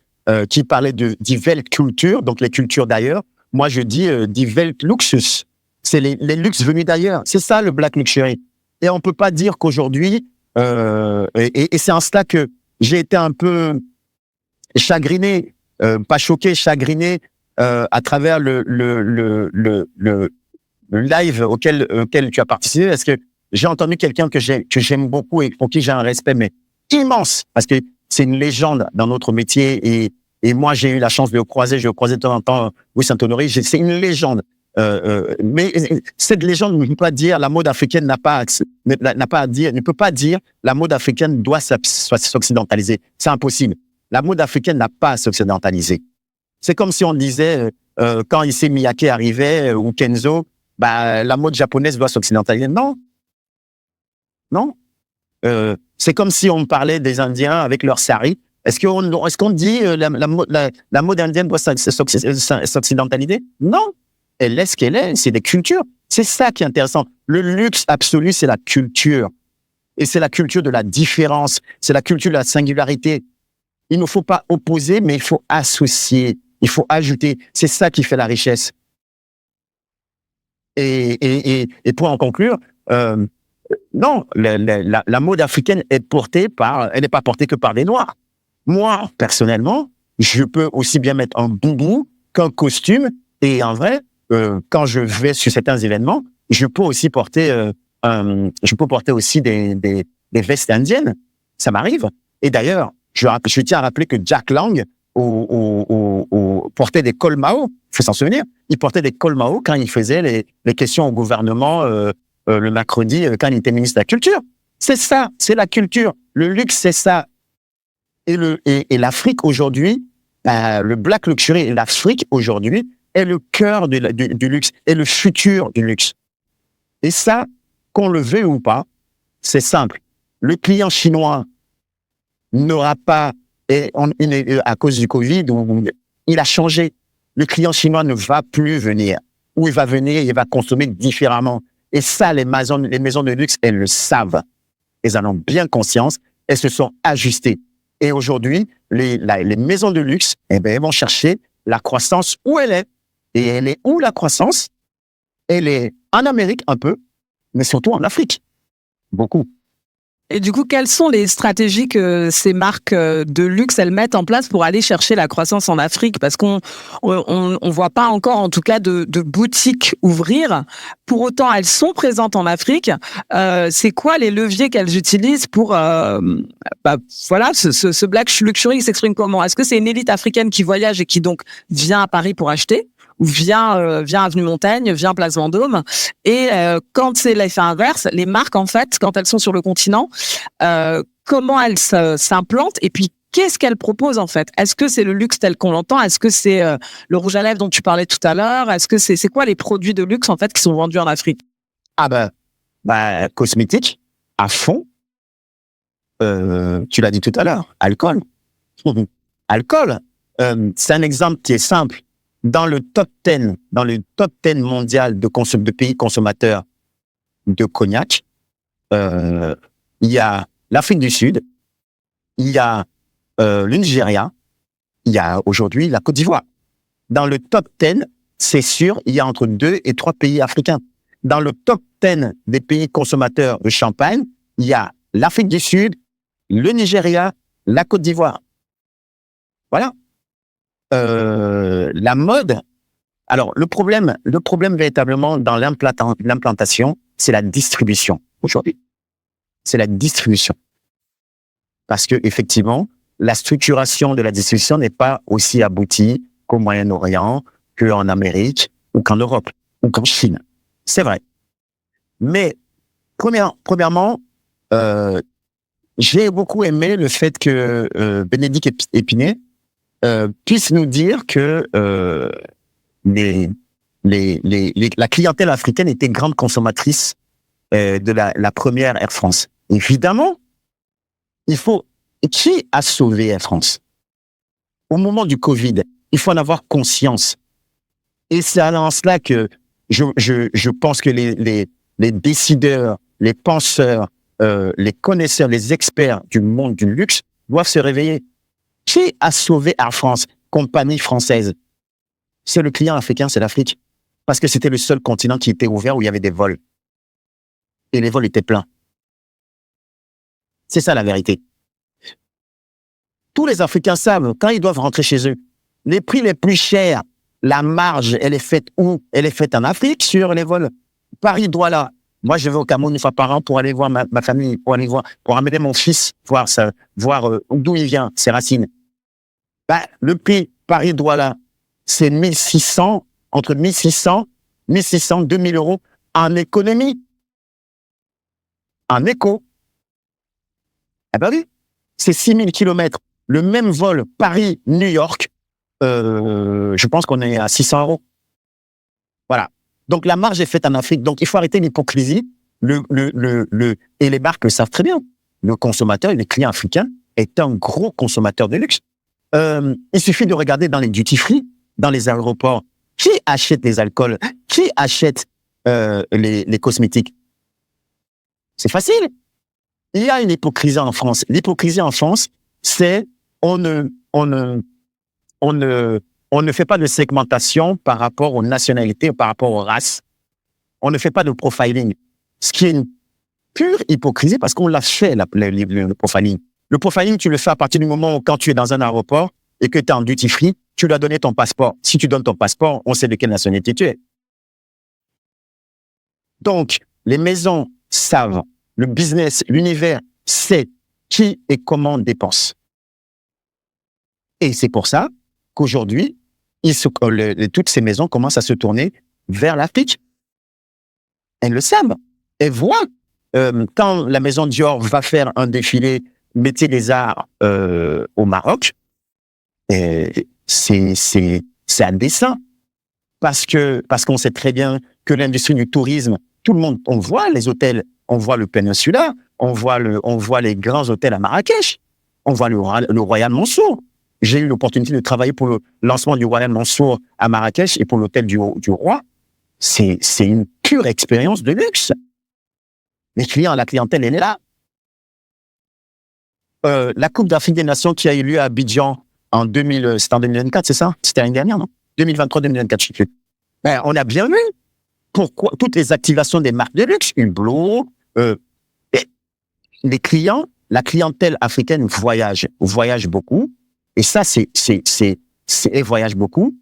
qui parlait die Weltkultur, donc les cultures d'ailleurs. Moi, je dis die Weltluxus. C'est les luxes venus d'ailleurs. C'est ça, le Black Luxury. Et on peut pas dire qu'aujourd'hui, et c'est en cela que j'ai été un peu chagriné, pas choqué, chagriné, à travers le live auquel tu as participé, parce que j'ai entendu quelqu'un que j'aime beaucoup et pour qui j'ai un respect mais immense, parce que c'est une légende dans notre métier et moi j'ai eu la chance de le croiser, je le croisais de temps en temps, Louis Saint-Honoré, c'est une légende. Mais cette légende ne peut pas dire la mode africaine ne peut pas dire la mode africaine doit s'occidentaliser. C'est impossible. La mode africaine n'a pas à s'occidentaliser. C'est comme si on disait quand Issey Miyake arrivait ou Kenzo, la mode japonaise doit s'occidentaliser. Non, non. C'est comme si on parlait des Indiens avec leur sari. Est-ce qu'on dit la mode indienne doit s'occidentaliser? Non. Elle est ce qu'elle est. C'est des cultures. C'est ça qui est intéressant. Le luxe absolu, c'est la culture. Et c'est la culture de la différence. C'est la culture de la singularité. Il ne faut pas opposer, mais il faut associer. Il faut ajouter. C'est ça qui fait la richesse. Et pour en conclure, non, la mode africaine est elle n'est pas portée que par des Noirs. Moi, personnellement, je peux aussi bien mettre un boubou qu'un costume. Et en vrai, quand je vais sur certains événements, je peux aussi porter aussi des vestes indiennes. Ça m'arrive. Et d'ailleurs, je tiens à rappeler que Jack Lang portait des col Mao. Il faut s'en souvenir. Il portait des col Mao quand il faisait les questions au gouvernement le mercredi quand il était ministre de la Culture. C'est ça, c'est la culture. Le luxe, c'est ça. Et l'Afrique aujourd'hui, le Black Luxury et l'Afrique aujourd'hui est le cœur du luxe, est le futur du luxe. Et ça, qu'on le veuille ou pas, c'est simple. Le client chinois n'aura pas, à cause du Covid, il a changé. Le client chinois ne va plus venir. Ou il va venir, il va consommer différemment. Et ça, les maisons de luxe, elles le savent. Elles en ont bien conscience. Elles se sont ajustées. Et aujourd'hui, les maisons de luxe, elles vont chercher la croissance où elle est. Et elle est où la croissance? Elle est en Amérique un peu, mais surtout en Afrique. Beaucoup. Et du coup, quelles sont les stratégies que ces marques de luxe, elles mettent en place pour aller chercher la croissance en Afrique? Parce qu'on voit pas encore, en tout cas, de boutiques ouvrir. Pour autant, elles sont présentes en Afrique. C'est quoi les leviers qu'elles utilisent pour, ce Black Luxury, il s'exprime comment? Est-ce que c'est une élite africaine qui voyage et qui donc vient à Paris pour acheter? Ou vient Avenue Montaigne, vient Place Vendôme. Et quand c'est l'effet inverse, les marques, en fait, quand elles sont sur le continent, comment elles s'implantent et puis qu'est-ce qu'elles proposent, en fait? Est-ce que c'est le luxe tel qu'on l'entend? Est-ce que c'est le rouge à lèvres dont tu parlais tout à l'heure? Est-ce que c'est quoi les produits de luxe, en fait, qui sont vendus en Afrique? Cosmétiques, à fond. Tu l'as dit tout à l'heure, alcool. Alcool. C'est un exemple qui est simple. Dans le top 10 mondial de pays consommateurs de cognac, il y a l'Afrique du Sud, il y a le Nigeria, il y a aujourd'hui la Côte d'Ivoire. Dans le top 10, c'est sûr, il y a entre 2 et 3 pays africains. Dans le top 10 des pays consommateurs de champagne, il y a l'Afrique du Sud, le Nigeria, la Côte d'Ivoire. Voilà. La mode. Alors, le problème véritablement dans l'implantation, c'est la distribution aujourd'hui. C'est la distribution. Parce que, effectivement, la structuration de la distribution n'est pas aussi aboutie qu'au Moyen-Orient, qu'en Amérique, ou qu'en Europe, ou qu'en Chine. C'est vrai. Mais, premièrement, j'ai beaucoup aimé le fait que Bénédicte Épinay puisse nous dire que la clientèle africaine était grande consommatrice de la première Air France. Évidemment, qui a sauvé Air France? Au moment du Covid, il faut en avoir conscience. Et c'est en cela que je pense que les décideurs, les penseurs, les connaisseurs, les experts du monde du luxe doivent se réveiller. Qui a sauvé Air France, compagnie française? C'est le client africain, c'est l'Afrique. Parce que c'était le seul continent qui était ouvert où il y avait des vols. Et les vols étaient pleins. C'est ça la vérité. Tous les Africains savent, quand ils doivent rentrer chez eux, les prix les plus chers, la marge, elle est faite où? Elle est faite en Afrique, sur les vols. Paris-Douala. Moi, je vais au Cameroun une fois par an pour aller voir ma famille, pour amener mon fils, voir d'où il vient, ses racines. Le prix Paris-Douala, c'est entre 1600, 2000 euros en économie. En éco. Oui, c'est 6000 kilomètres. Le même vol Paris-New York, je pense qu'on est à 600 €. Voilà. Donc, la marge est faite en Afrique. Donc, il faut arrêter l'hypocrisie. Et les marques le savent très bien. Le consommateur, le client africain est un gros consommateur de luxe. Il suffit de regarder dans les duty-free, dans les aéroports, qui achète les alcools, qui achète les cosmétiques. C'est facile. Il y a une hypocrisie en France. L'hypocrisie en France, c'est on ne fait pas de segmentation par rapport aux nationalités, par rapport aux races. On ne fait pas de profiling. Ce qui est une pure hypocrisie parce qu'on l'a fait, le profiling. Le profiling, tu le fais à partir du moment où quand tu es dans un aéroport et que tu es en duty free, tu dois donner ton passeport. Si tu donnes ton passeport, on sait de quelle nationalité tu es. Donc, les maisons savent, le business, l'univers sait qui et comment dépense. Et c'est pour ça qu'aujourd'hui, toutes ces maisons commencent à se tourner vers l'Afrique. Elles le savent. Elles voient. Quand la maison Dior va faire un défilé Métier des Arts au Maroc, c'est à dessein. Parce qu'on sait très bien que l'industrie du tourisme, tout le monde, on voit les hôtels, on voit le Peninsula, on voit les grands hôtels à Marrakech, on voit le Royal Mansour. J'ai eu l'opportunité de travailler pour le lancement du Royal Mansour à Marrakech et pour l'hôtel du Roi. C'est une pure expérience de luxe. Les clients, la clientèle, elle est là. La Coupe d'Afrique des Nations qui a eu lieu à Abidjan c'était en 2024, c'est ça? C'était l'année dernière, non? 2023-2024, je sais plus. Ben, on a bien vu pourquoi toutes les activations des marques de luxe, Hublot, les clients, la clientèle africaine voyage beaucoup. Et ça, elle voyage beaucoup.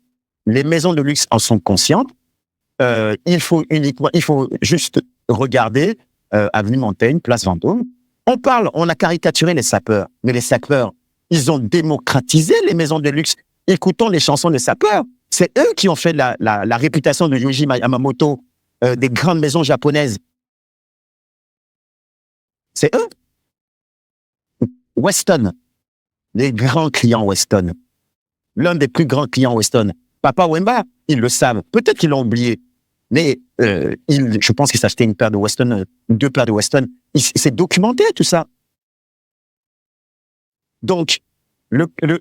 Les maisons de luxe en sont conscientes. Il faut juste regarder Avenue Montaigne, Place Vendôme. On a caricaturé les sapeurs, mais les sapeurs, ils ont démocratisé les maisons de luxe. Écoutons les chansons des sapeurs. C'est eux qui ont fait la réputation de Yohji Yamamoto, des grandes maisons japonaises. C'est eux. Weston, les grands clients Weston. L'un des plus grands clients Weston. Papa Wemba, ils le savent. Peut-être qu'ils l'ont oublié. Mais je pense qu'il s'achetait une paire de Weston, 2 paires de Weston. C'est documenté, tout ça. Donc,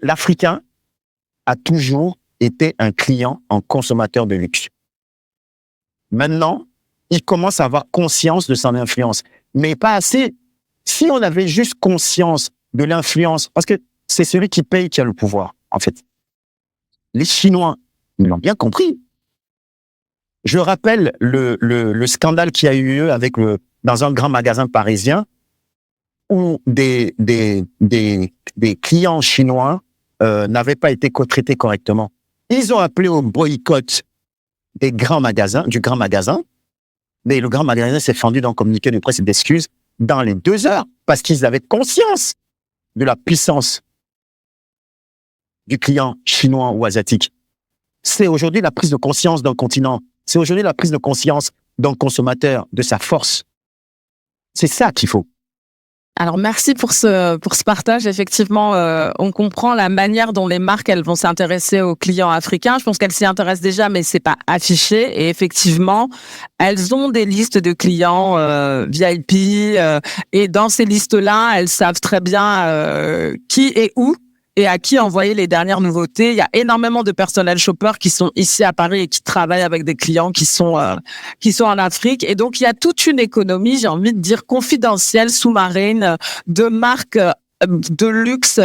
l'Africain a toujours été un client en consommateur de luxe. Maintenant, il commence à avoir conscience de son influence. Mais pas assez. Si on avait juste conscience de l'influence, parce que c'est celui qui paye qui a le pouvoir, en fait. Les Chinois, ils l'ont bien compris. Je rappelle le scandale qui a eu lieu dans un grand magasin parisien où des clients chinois n'avaient pas été traités correctement. Ils ont appelé au boycott du grand magasin, mais le grand magasin s'est fendu dans le communiqué de presse et d'excuses dans les 2 heures parce qu'ils avaient conscience de la puissance du client chinois ou asiatique. C'est aujourd'hui la prise de conscience d'un continent. C'est aujourd'hui la prise de conscience d'un consommateur, de sa force. C'est ça qu'il faut. Alors merci pour ce partage. Effectivement, on comprend la manière dont les marques elles vont s'intéresser aux clients africains. Je pense qu'elles s'y intéressent déjà, mais c'est pas affiché. Et effectivement, elles ont des listes de clients VIP et dans ces listes-là, elles savent très bien qui et où et à qui envoyer les dernières nouveautés. Il y a énormément de personnel shoppers qui sont ici à Paris et qui travaillent avec des clients qui sont en Afrique. Et donc, il y a toute une économie, j'ai envie de dire, confidentielle, sous-marine, de marques de luxe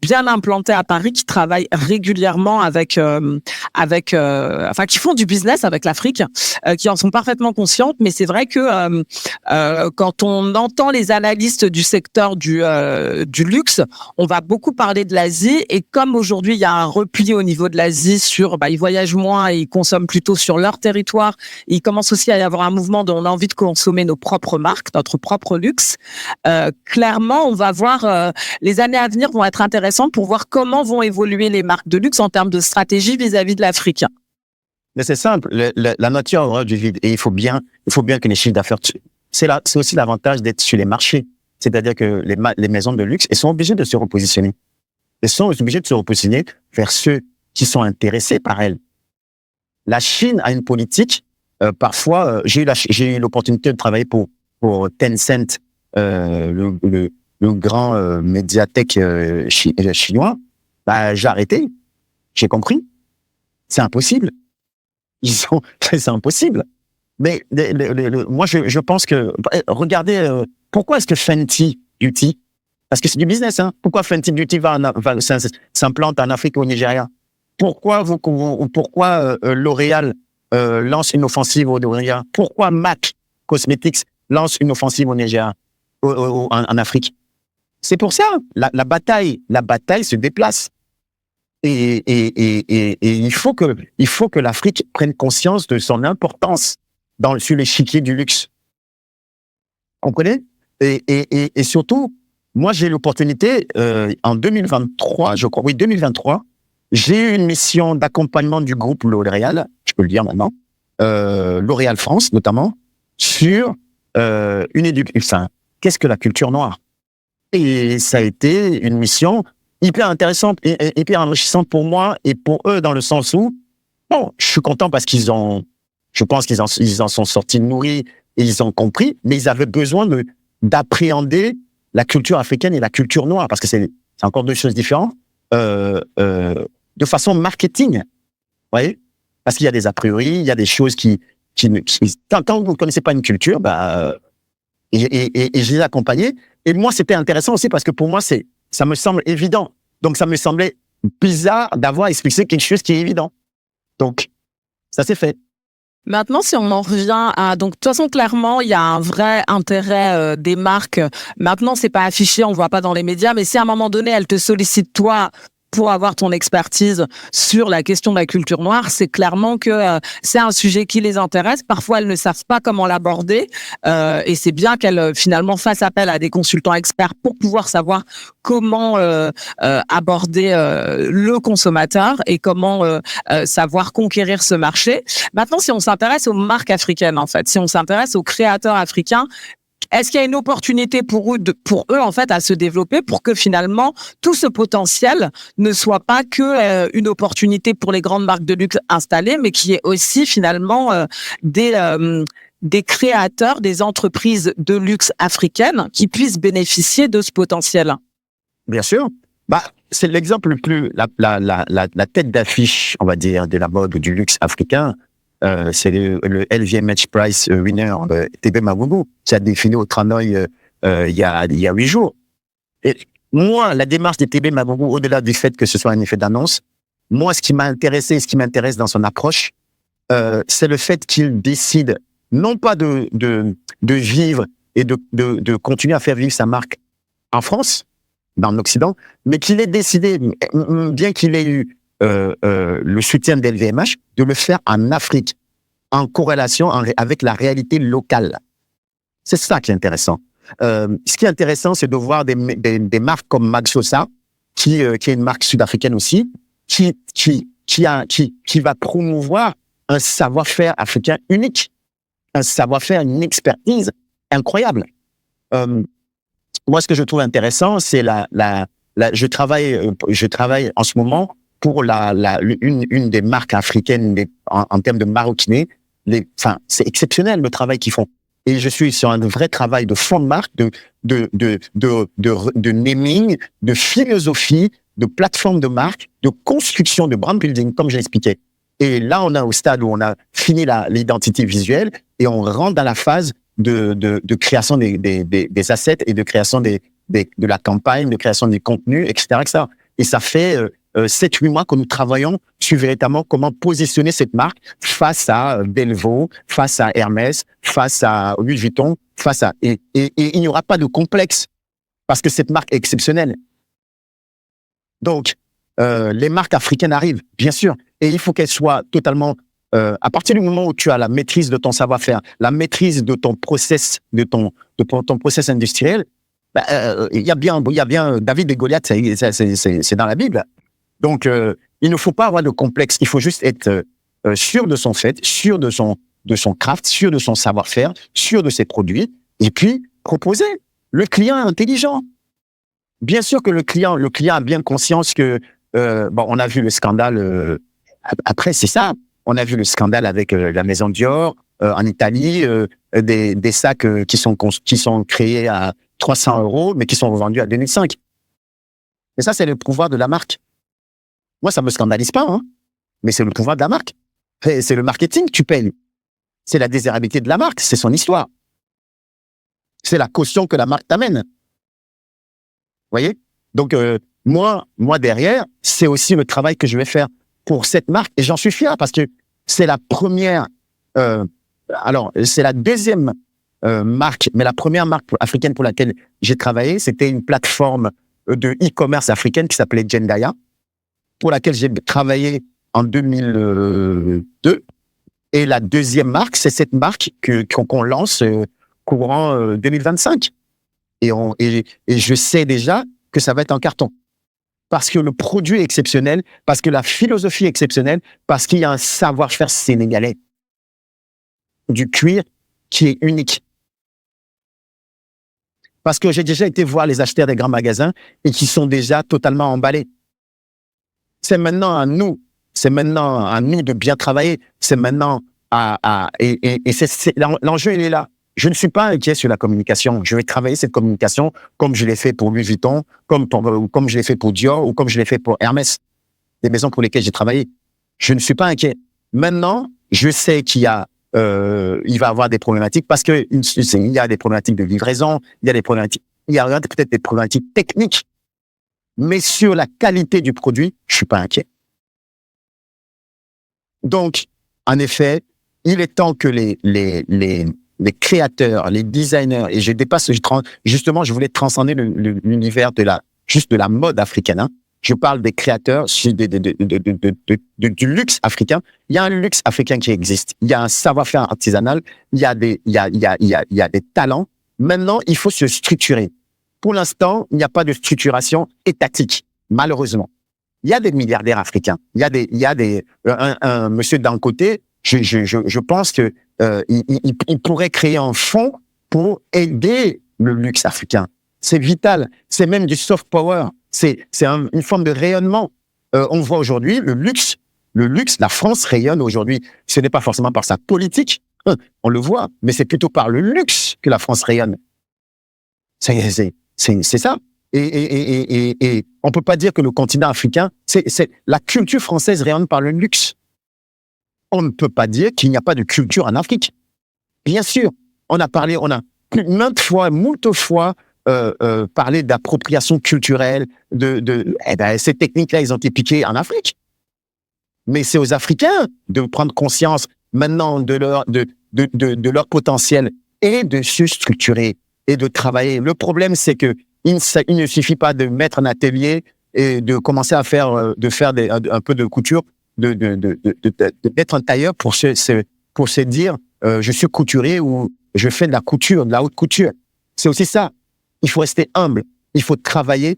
bien implantées à Paris qui travaillent régulièrement qui font du business avec l'Afrique, qui en sont parfaitement conscientes. Mais c'est vrai que quand on entend les analystes du secteur du luxe, on va beaucoup parler de l'Asie. Et comme aujourd'hui il y a un repli au niveau de l'Asie sur, ils voyagent moins et ils consomment plutôt sur leur territoire. Il commence aussi à y avoir un mouvement dont on a envie de consommer nos propres marques, notre propre luxe. Clairement, on va voir les années à venir vont être intéressantes pour voir comment vont évoluer les marques de luxe en termes de stratégie vis-à-vis de l'Afrique. Mais c'est simple, la nature a horreur du vide et il faut bien que les chiffres d'affaires, c'est aussi l'avantage d'être sur les marchés. C'est-à-dire que les maisons de luxe, elles sont obligées de se repositionner. Elles sont obligées de se repositionner vers ceux qui sont intéressés par elle. La Chine a une politique. Parfois, j'ai eu l'opportunité de travailler pour Tencent, le grand médiathèque chinois. Bah, j'ai arrêté. J'ai compris. C'est impossible. C'est impossible. Mais moi, je pense que regardez, pourquoi est-ce que Fenty Beauty, parce que c'est du business, hein. Pourquoi Fenty Beauty s'implante en Afrique ou au Nigeria? Pourquoi L'Oréal lance une offensive au Nigeria? Pourquoi MAC Cosmetics lance une offensive au Nigeria, en Afrique? C'est pour ça. La bataille se déplace. Et il faut que l'Afrique prenne conscience de son importance sur l'échiquier du luxe. Comprenez? Et surtout, moi, j'ai l'opportunité, en 2023, je crois, oui, 2023, j'ai eu une mission d'accompagnement du groupe L'Oréal, je peux le dire maintenant, L'Oréal France, notamment, sur qu'est-ce que la culture noire? Et ça a été une mission hyper intéressante et hyper enrichissante pour moi et pour eux, dans le sens où, bon, je suis content parce je pense qu'ils en sont sortis nourris et ils ont compris, mais ils avaient besoin d'appréhender la culture africaine et la culture noire, parce que c'est encore deux choses différentes, de façon marketing, vous voyez? Parce qu'il y a des a priori, il y a des choses quand vous ne connaissez pas une culture, et je les ai accompagnés. Et moi, c'était intéressant aussi parce que pour moi, ça me semble évident. Donc, ça me semblait bizarre d'avoir expliqué quelque chose qui est évident. Donc, ça s'est fait. Maintenant, si on en revient donc, de toute façon, clairement, il y a un vrai intérêt des marques. Maintenant, c'est pas affiché, on le voit pas dans les médias, mais si à un moment donné, elles te sollicitent, toi, pour avoir ton expertise sur la question de la culture noire, c'est clairement que c'est un sujet qui les intéresse. Parfois, elles ne savent pas comment l'aborder, et c'est bien qu'elles finalement fassent appel à des consultants experts pour pouvoir savoir comment aborder le consommateur et comment savoir conquérir ce marché. Maintenant, si on s'intéresse aux marques africaines, en fait, si on s'intéresse aux créateurs africains, est-ce qu'il y a une opportunité pour eux en fait à se développer, pour que finalement tout ce potentiel ne soit pas que une opportunité pour les grandes marques de luxe installées, mais qu'il y ait aussi finalement des créateurs, des entreprises de luxe africaines qui puissent bénéficier de ce potentiel? Bien sûr. C'est l'exemple le plus, la tête d'affiche, on va dire, de la mode du luxe africain. C'est le LVMH Prize winner TB Mabubu qui a défilé au Tranoï il y a 8 jours. Et moi, la démarche de TB Mabubu, au-delà du fait que ce soit un effet d'annonce, moi, ce qui m'a intéressé, ce qui m'intéresse dans son approche, c'est le fait qu'il décide non pas de vivre et de continuer à faire vivre sa marque en France, dans l'Occident, mais qu'il ait décidé, bien qu'il ait eu le soutien de LVMH, de le faire en Afrique, en corrélation avec la réalité locale. C'est ça qui est intéressant. Ce qui est intéressant, c'est de voir des marques comme Maxosa, qui est une marque sud-africaine aussi, qui va promouvoir un savoir-faire africain unique, un savoir-faire, une expertise incroyable. Moi, ce que je trouve intéressant, c'est je travaille en ce moment pour une des marques africaines en termes de maroquinerie. C'est exceptionnel le travail qu'ils font. Et je suis sur un vrai travail de fond de marque, de naming, de philosophie, de plateforme de marque, de construction de brand building, comme j'ai expliqué. Et là, on est au stade où on a fini l'identité visuelle et on rentre dans la phase de création des assets et de création de la campagne, de création des contenus, etc., etc. Et ça fait 7-8 mois que nous travaillons sur véritablement comment positionner cette marque face à Delvaux, face à Hermès, face à Louis Vuitton, et il n'y aura pas de complexe parce que cette marque est exceptionnelle. Donc, les marques africaines arrivent, bien sûr, et il faut qu'elles soient totalement, à partir du moment où tu as la maîtrise de ton savoir-faire, la maîtrise de ton process, de ton process industriel, il y a bien David et Goliath, c'est dans la Bible. Donc, il ne faut pas avoir de complexe. Il faut juste être sûr de son fait, sûr de son craft, sûr de son savoir-faire, sûr de ses produits, et puis proposer. Le client est intelligent. Bien sûr que le client a bien conscience que on a vu le scandale. Après, c'est ça. On a vu le scandale avec la maison Dior en Italie, des sacs qui sont créés à 300 €, mais qui sont revendus à 2005. Et ça, c'est le pouvoir de la marque. Moi, ça me scandalise pas, hein, mais c'est le pouvoir de la marque. C'est le marketing que tu payes. C'est la désirabilité de la marque, c'est son histoire. C'est la caution que la marque t'amène. Vous voyez? Donc, moi, derrière, c'est aussi le travail que je vais faire pour cette marque. Et j'en suis fier parce que c'est la première... c'est la deuxième marque, mais la première marque africaine pour laquelle j'ai travaillé, c'était une plateforme de e-commerce africaine qui s'appelait Jendaya, pour laquelle j'ai travaillé en 2002. Et la deuxième marque, c'est cette marque qu'on lance courant 2025. Et je sais déjà que ça va être un carton. Parce que le produit est exceptionnel, parce que la philosophie est exceptionnelle, parce qu'il y a un savoir-faire sénégalais du cuir qui est unique. Parce que j'ai déjà été voir les acheteurs des grands magasins et qui sont déjà totalement emballés. C'est maintenant à nous de bien travailler. C'est maintenant l'enjeu, il est là. Je ne suis pas inquiet sur la communication. Je vais travailler cette communication comme je l'ai fait pour Louis Vuitton, comme je l'ai fait pour Dior ou comme je l'ai fait pour Hermès, des maisons pour lesquelles j'ai travaillé. Je ne suis pas inquiet. Maintenant, je sais il va y avoir des problématiques parce que il y a des problématiques de livraison, il y a peut-être des problématiques techniques. Mais sur la qualité du produit, je suis pas inquiet. Donc, en effet, il est temps que les créateurs, les designers, et justement, je voulais transcender l'univers de la mode africaine. Hein. Je parle des créateurs du luxe africain. Il y a un luxe africain qui existe. Il y a un savoir-faire artisanal. Il y a des talents. Maintenant, il faut se structurer. Pour l'instant, il n'y a pas de structuration étatique, malheureusement. Il y a des milliardaires africains. Il y a un monsieur d'un côté. Je pense que il pourrait créer un fonds pour aider le luxe africain. C'est vital. C'est même du soft power. C'est une forme de rayonnement. On voit aujourd'hui le luxe. La France rayonne aujourd'hui. Ce n'est pas forcément par sa politique. On le voit, mais c'est plutôt par le luxe que la France rayonne. C'est ça. Et on peut pas dire que le continent africain, la culture française rayonne par le luxe. On ne peut pas dire qu'il n'y a pas de culture en Afrique. Bien sûr, on a moult fois parlé d'appropriation culturelle, ces techniques-là, ils ont été piquées en Afrique. Mais c'est aux Africains de prendre conscience maintenant de leur potentiel et de se structurer et de travailler. Le problème, c'est que il ne suffit pas de mettre un atelier et de commencer à faire un peu de couture, d'être un tailleur pour se dire je suis couturier ou je fais de la couture, de la haute couture. C'est aussi ça. Il faut rester humble. Il faut travailler.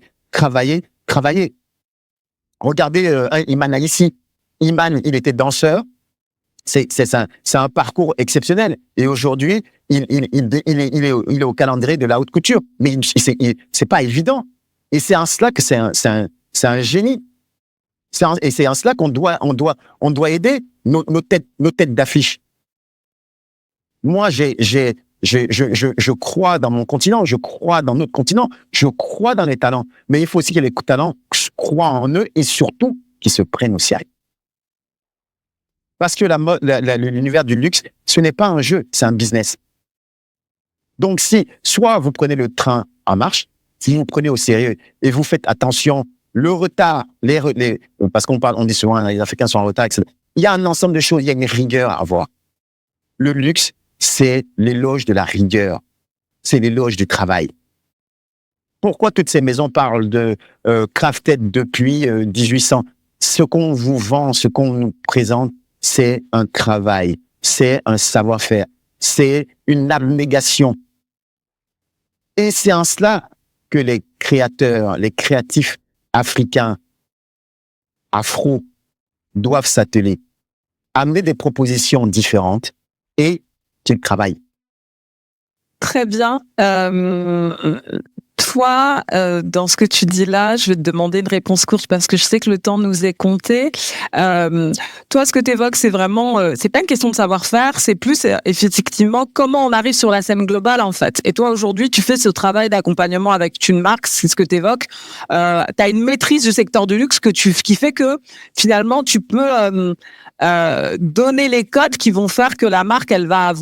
Regardez Iman ici. Iman, il était danseur. C'est un parcours exceptionnel. Et aujourd'hui, il est au calendrier de la haute couture. Mais c'est pas évident. Et c'est en cela que c'est un génie. Et c'est en cela qu'on doit aider nos têtes d'affiche. Moi, je crois dans mon continent, je crois dans notre continent, je crois dans les talents. Mais il faut aussi que les talents croient en eux et surtout qu'ils se prennent au sérieux. Parce que l'univers du luxe, ce n'est pas un jeu, c'est un business. Donc, soit vous prenez le train en marche, si vous prenez au sérieux et vous faites attention, le retard, parce on dit souvent les Africains sont en retard, etc. Il y a un ensemble de choses, il y a une rigueur à avoir. Le luxe, c'est l'éloge de la rigueur, c'est l'éloge du travail. Pourquoi toutes ces maisons parlent de crafted depuis 1800? Ce qu'on vous vend, ce qu'on nous présente, c'est un travail, c'est un savoir-faire, c'est une abnégation. Et c'est en cela que les créateurs, les créatifs africains, afro, doivent s'atteler, amener des propositions différentes et qu'ils travaillent. Très bien. Toi, dans ce que tu dis là, je vais te demander une réponse courte parce que je sais que le temps nous est compté. Toi, ce que tu évoques, c'est vraiment, c'est pas une question de savoir-faire, c'est plus effectivement comment on arrive sur la scène globale en fait. Et toi, aujourd'hui, tu fais ce travail d'accompagnement avec une marque, c'est ce que tu évoques. Tu as une maîtrise du secteur du luxe qui fait que finalement, tu peux donner les codes qui vont faire que la marque, elle va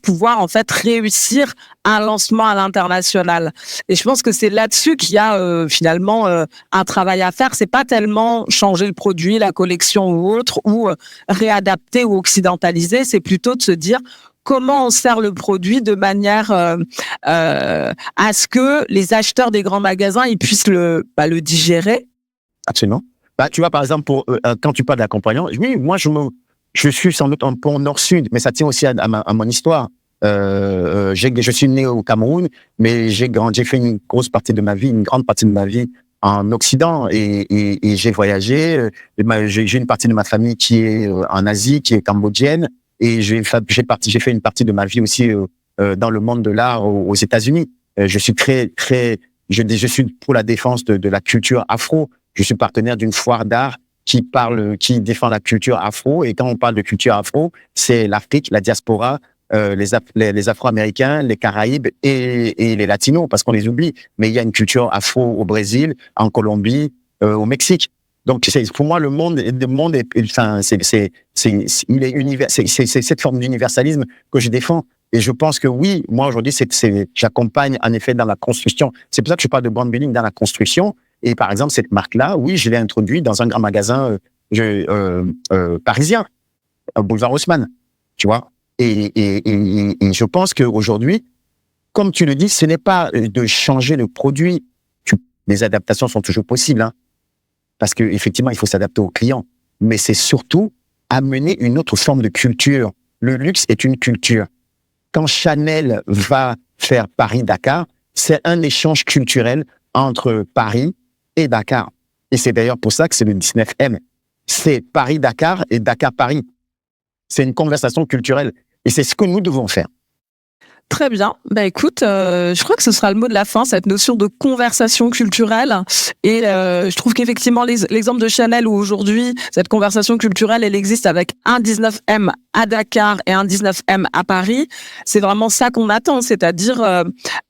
pouvoir en fait réussir un lancement à l'international. Et je pense que c'est là-dessus qu'il y a finalement un travail à faire. C'est pas tellement changer le produit, la collection ou autre, ou réadapter ou occidentaliser. C'est plutôt de se dire comment on sert le produit de manière à ce que les acheteurs des grands magasins ils puissent le digérer. Absolument. Tu vois, par exemple, quand tu parles d'accompagnant, oui, moi, je suis sans doute un pont nord-sud, mais ça tient aussi à mon histoire. Je suis né au Cameroun, mais j'ai fait une grande partie de ma vie en Occident et j'ai voyagé. J'ai une partie de ma famille qui est en Asie, qui est cambodgienne, et j'ai fait une partie de ma vie aussi dans le monde de l'art aux États-Unis. Je suis je suis pour la défense de la culture afro. Je suis partenaire d'une foire d'art qui défend la culture afro. Et quand on parle de culture afro, c'est l'Afrique, la diaspora, les Afro-Américains, les Caraïbes et les Latinos, parce qu'on les oublie. Mais il y a une culture afro au Brésil, en Colombie, au Mexique. Donc, pour moi, le monde est cette forme d'universalisme que je défends. Et je pense que oui, moi aujourd'hui, j'accompagne en effet dans la construction. C'est pour ça que je parle de brand building dans la construction. Et par exemple, cette marque-là, oui, je l'ai introduite dans un grand magasin parisien, boulevard Haussmann, tu vois. Et je pense qu'aujourd'hui, comme tu le dis, ce n'est pas de changer le produit. Les adaptations sont toujours possibles, hein, parce que effectivement, il faut s'adapter aux clients. Mais c'est surtout amener une autre forme de culture. Le luxe est une culture. Quand Chanel va faire Paris-Dakar, c'est un échange culturel entre Paris et Dakar. Et c'est d'ailleurs pour ça que c'est le 19M. C'est Paris-Dakar et Dakar-Paris. C'est une conversation culturelle. Et c'est ce que nous devons faire. Très bien. Écoute, je crois que ce sera le mot de la fin, cette notion de conversation culturelle. Et je trouve qu'effectivement, l'exemple de Chanel où aujourd'hui, cette conversation culturelle, elle existe avec un 19M à Dakar et un 19M à Paris. C'est vraiment ça qu'on attend, c'est-à-dire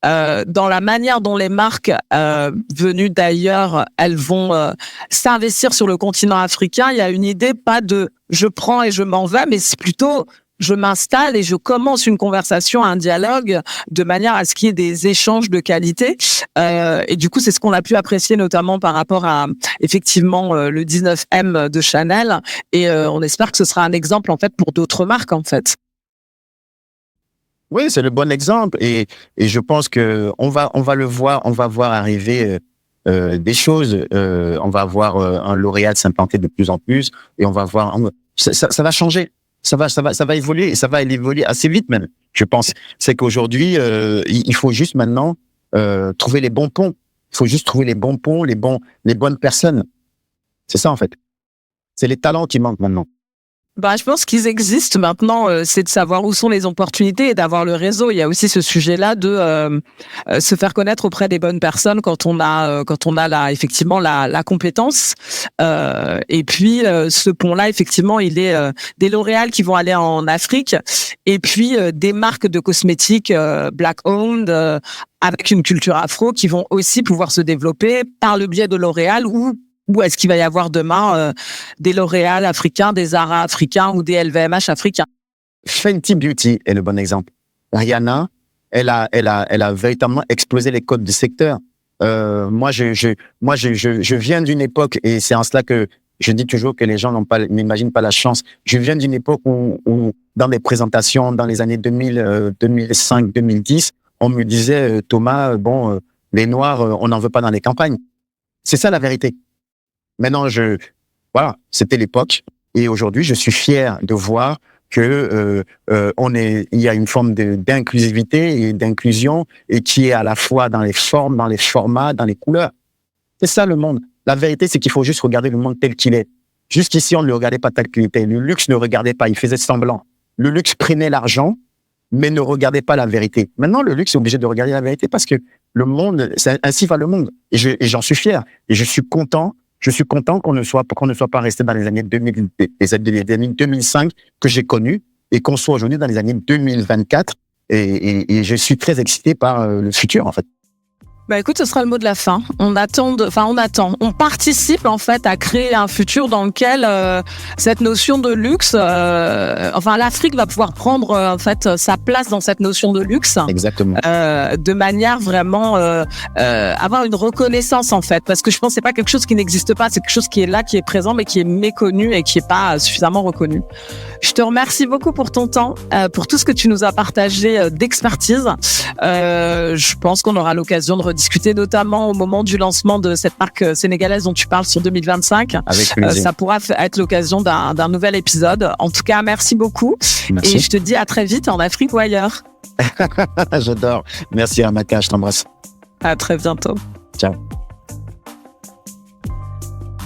dans la manière dont les marques venues d'ailleurs, elles vont s'investir sur le continent africain. Il y a une idée, pas de je prends et je m'en vais, mais c'est plutôt je m'installe et je commence une conversation, un dialogue, de manière à ce qu'il y ait des échanges de qualité. Et du coup, c'est ce qu'on a pu apprécier notamment par rapport à effectivement le 19M de Chanel. Et on espère que ce sera un exemple en fait pour d'autres marques en fait. Oui, c'est le bon exemple. Et je pense que on va le voir, on va voir arriver des choses. On va voir un L'Oréal s'implanter de plus en plus, et on va voir. Ça va changer. Ça va évoluer, et ça va évoluer assez vite même, je pense. C'est qu'aujourd'hui, il faut juste maintenant trouver les bons ponts. Il faut juste trouver les bons ponts, les bonnes personnes. C'est ça, en fait. C'est les talents qui manquent maintenant. Je pense qu'ils existent maintenant. C'est de savoir où sont les opportunités et d'avoir le réseau. Il y a aussi ce sujet-là de se faire connaître auprès des bonnes personnes quand on a effectivement la compétence. Et puis ce pont-là, effectivement, il est des L'Oréal qui vont aller en Afrique, et puis des marques de cosmétiques black-owned avec une culture afro qui vont aussi pouvoir se développer par le biais de L'Oréal ou est-ce qu'il va y avoir demain des L'Oréal africains, des Zara africains ou des LVMH africains? Fenty Beauty est le bon exemple. Rihanna, elle a véritablement explosé les codes du secteur. Moi, je viens d'une époque, et c'est en cela que je dis toujours que les gens n'imaginent pas la chance. Je viens d'une époque où dans des présentations, dans les années 2000, 2005, 2010, on me disait, Thomas, les Noirs, on n'en veut pas dans les campagnes. C'est ça la vérité. Maintenant, voilà, c'était l'époque, et aujourd'hui, je suis fier de voir que il y a une forme d'inclusivité et d'inclusion, et qui est à la fois dans les formes, dans les formats, dans les couleurs. C'est ça le monde. La vérité, c'est qu'il faut juste regarder le monde tel qu'il est. Jusqu'ici, on ne le regardait pas tel qu'il était. Le luxe ne regardait pas, il faisait semblant. Le luxe prenait l'argent mais ne regardez pas la vérité. Maintenant, le luxe est obligé de regarder la vérité parce que le monde, ainsi va le monde. Et j'en suis fier. Et je suis content qu'on ne soit pas resté dans les années 2000, les années 2005 que j'ai connues et qu'on soit aujourd'hui dans les années 2024. Et je suis très excité par le futur, en fait. Bah écoute, ce sera le mot de la fin. On participe en fait à créer un futur dans lequel cette notion de luxe, l'Afrique va pouvoir prendre en fait sa place dans cette notion de luxe. Exactement. De manière vraiment avoir une reconnaissance en fait, parce que je pense que c'est pas quelque chose qui n'existe pas, c'est quelque chose qui est là, qui est présent, mais qui est méconnu et qui est pas suffisamment reconnu. Je te remercie beaucoup pour ton temps, pour tout ce que tu nous as partagé d'expertise. Je pense qu'on aura l'occasion de discuter notamment au moment du lancement de cette marque sénégalaise dont tu parles sur 2025. Avec plaisir. Ça pourra être l'occasion d'un nouvel épisode. En tout cas, merci beaucoup. Merci. Et je te dis à très vite en Afrique ou ailleurs. J'adore. Merci Amaka, je t'embrasse. À très bientôt. Ciao.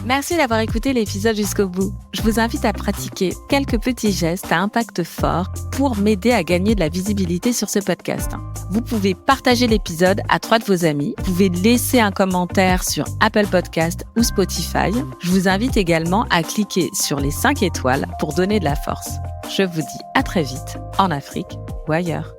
Merci d'avoir écouté l'épisode jusqu'au bout. Je vous invite à pratiquer quelques petits gestes à impact fort pour m'aider à gagner de la visibilité sur ce podcast. Vous pouvez partager l'épisode à 3 de vos amis. Vous pouvez laisser un commentaire sur Apple Podcast ou Spotify. Je vous invite également à cliquer sur les 5 étoiles pour donner de la force. Je vous dis à très vite en Afrique ou ailleurs.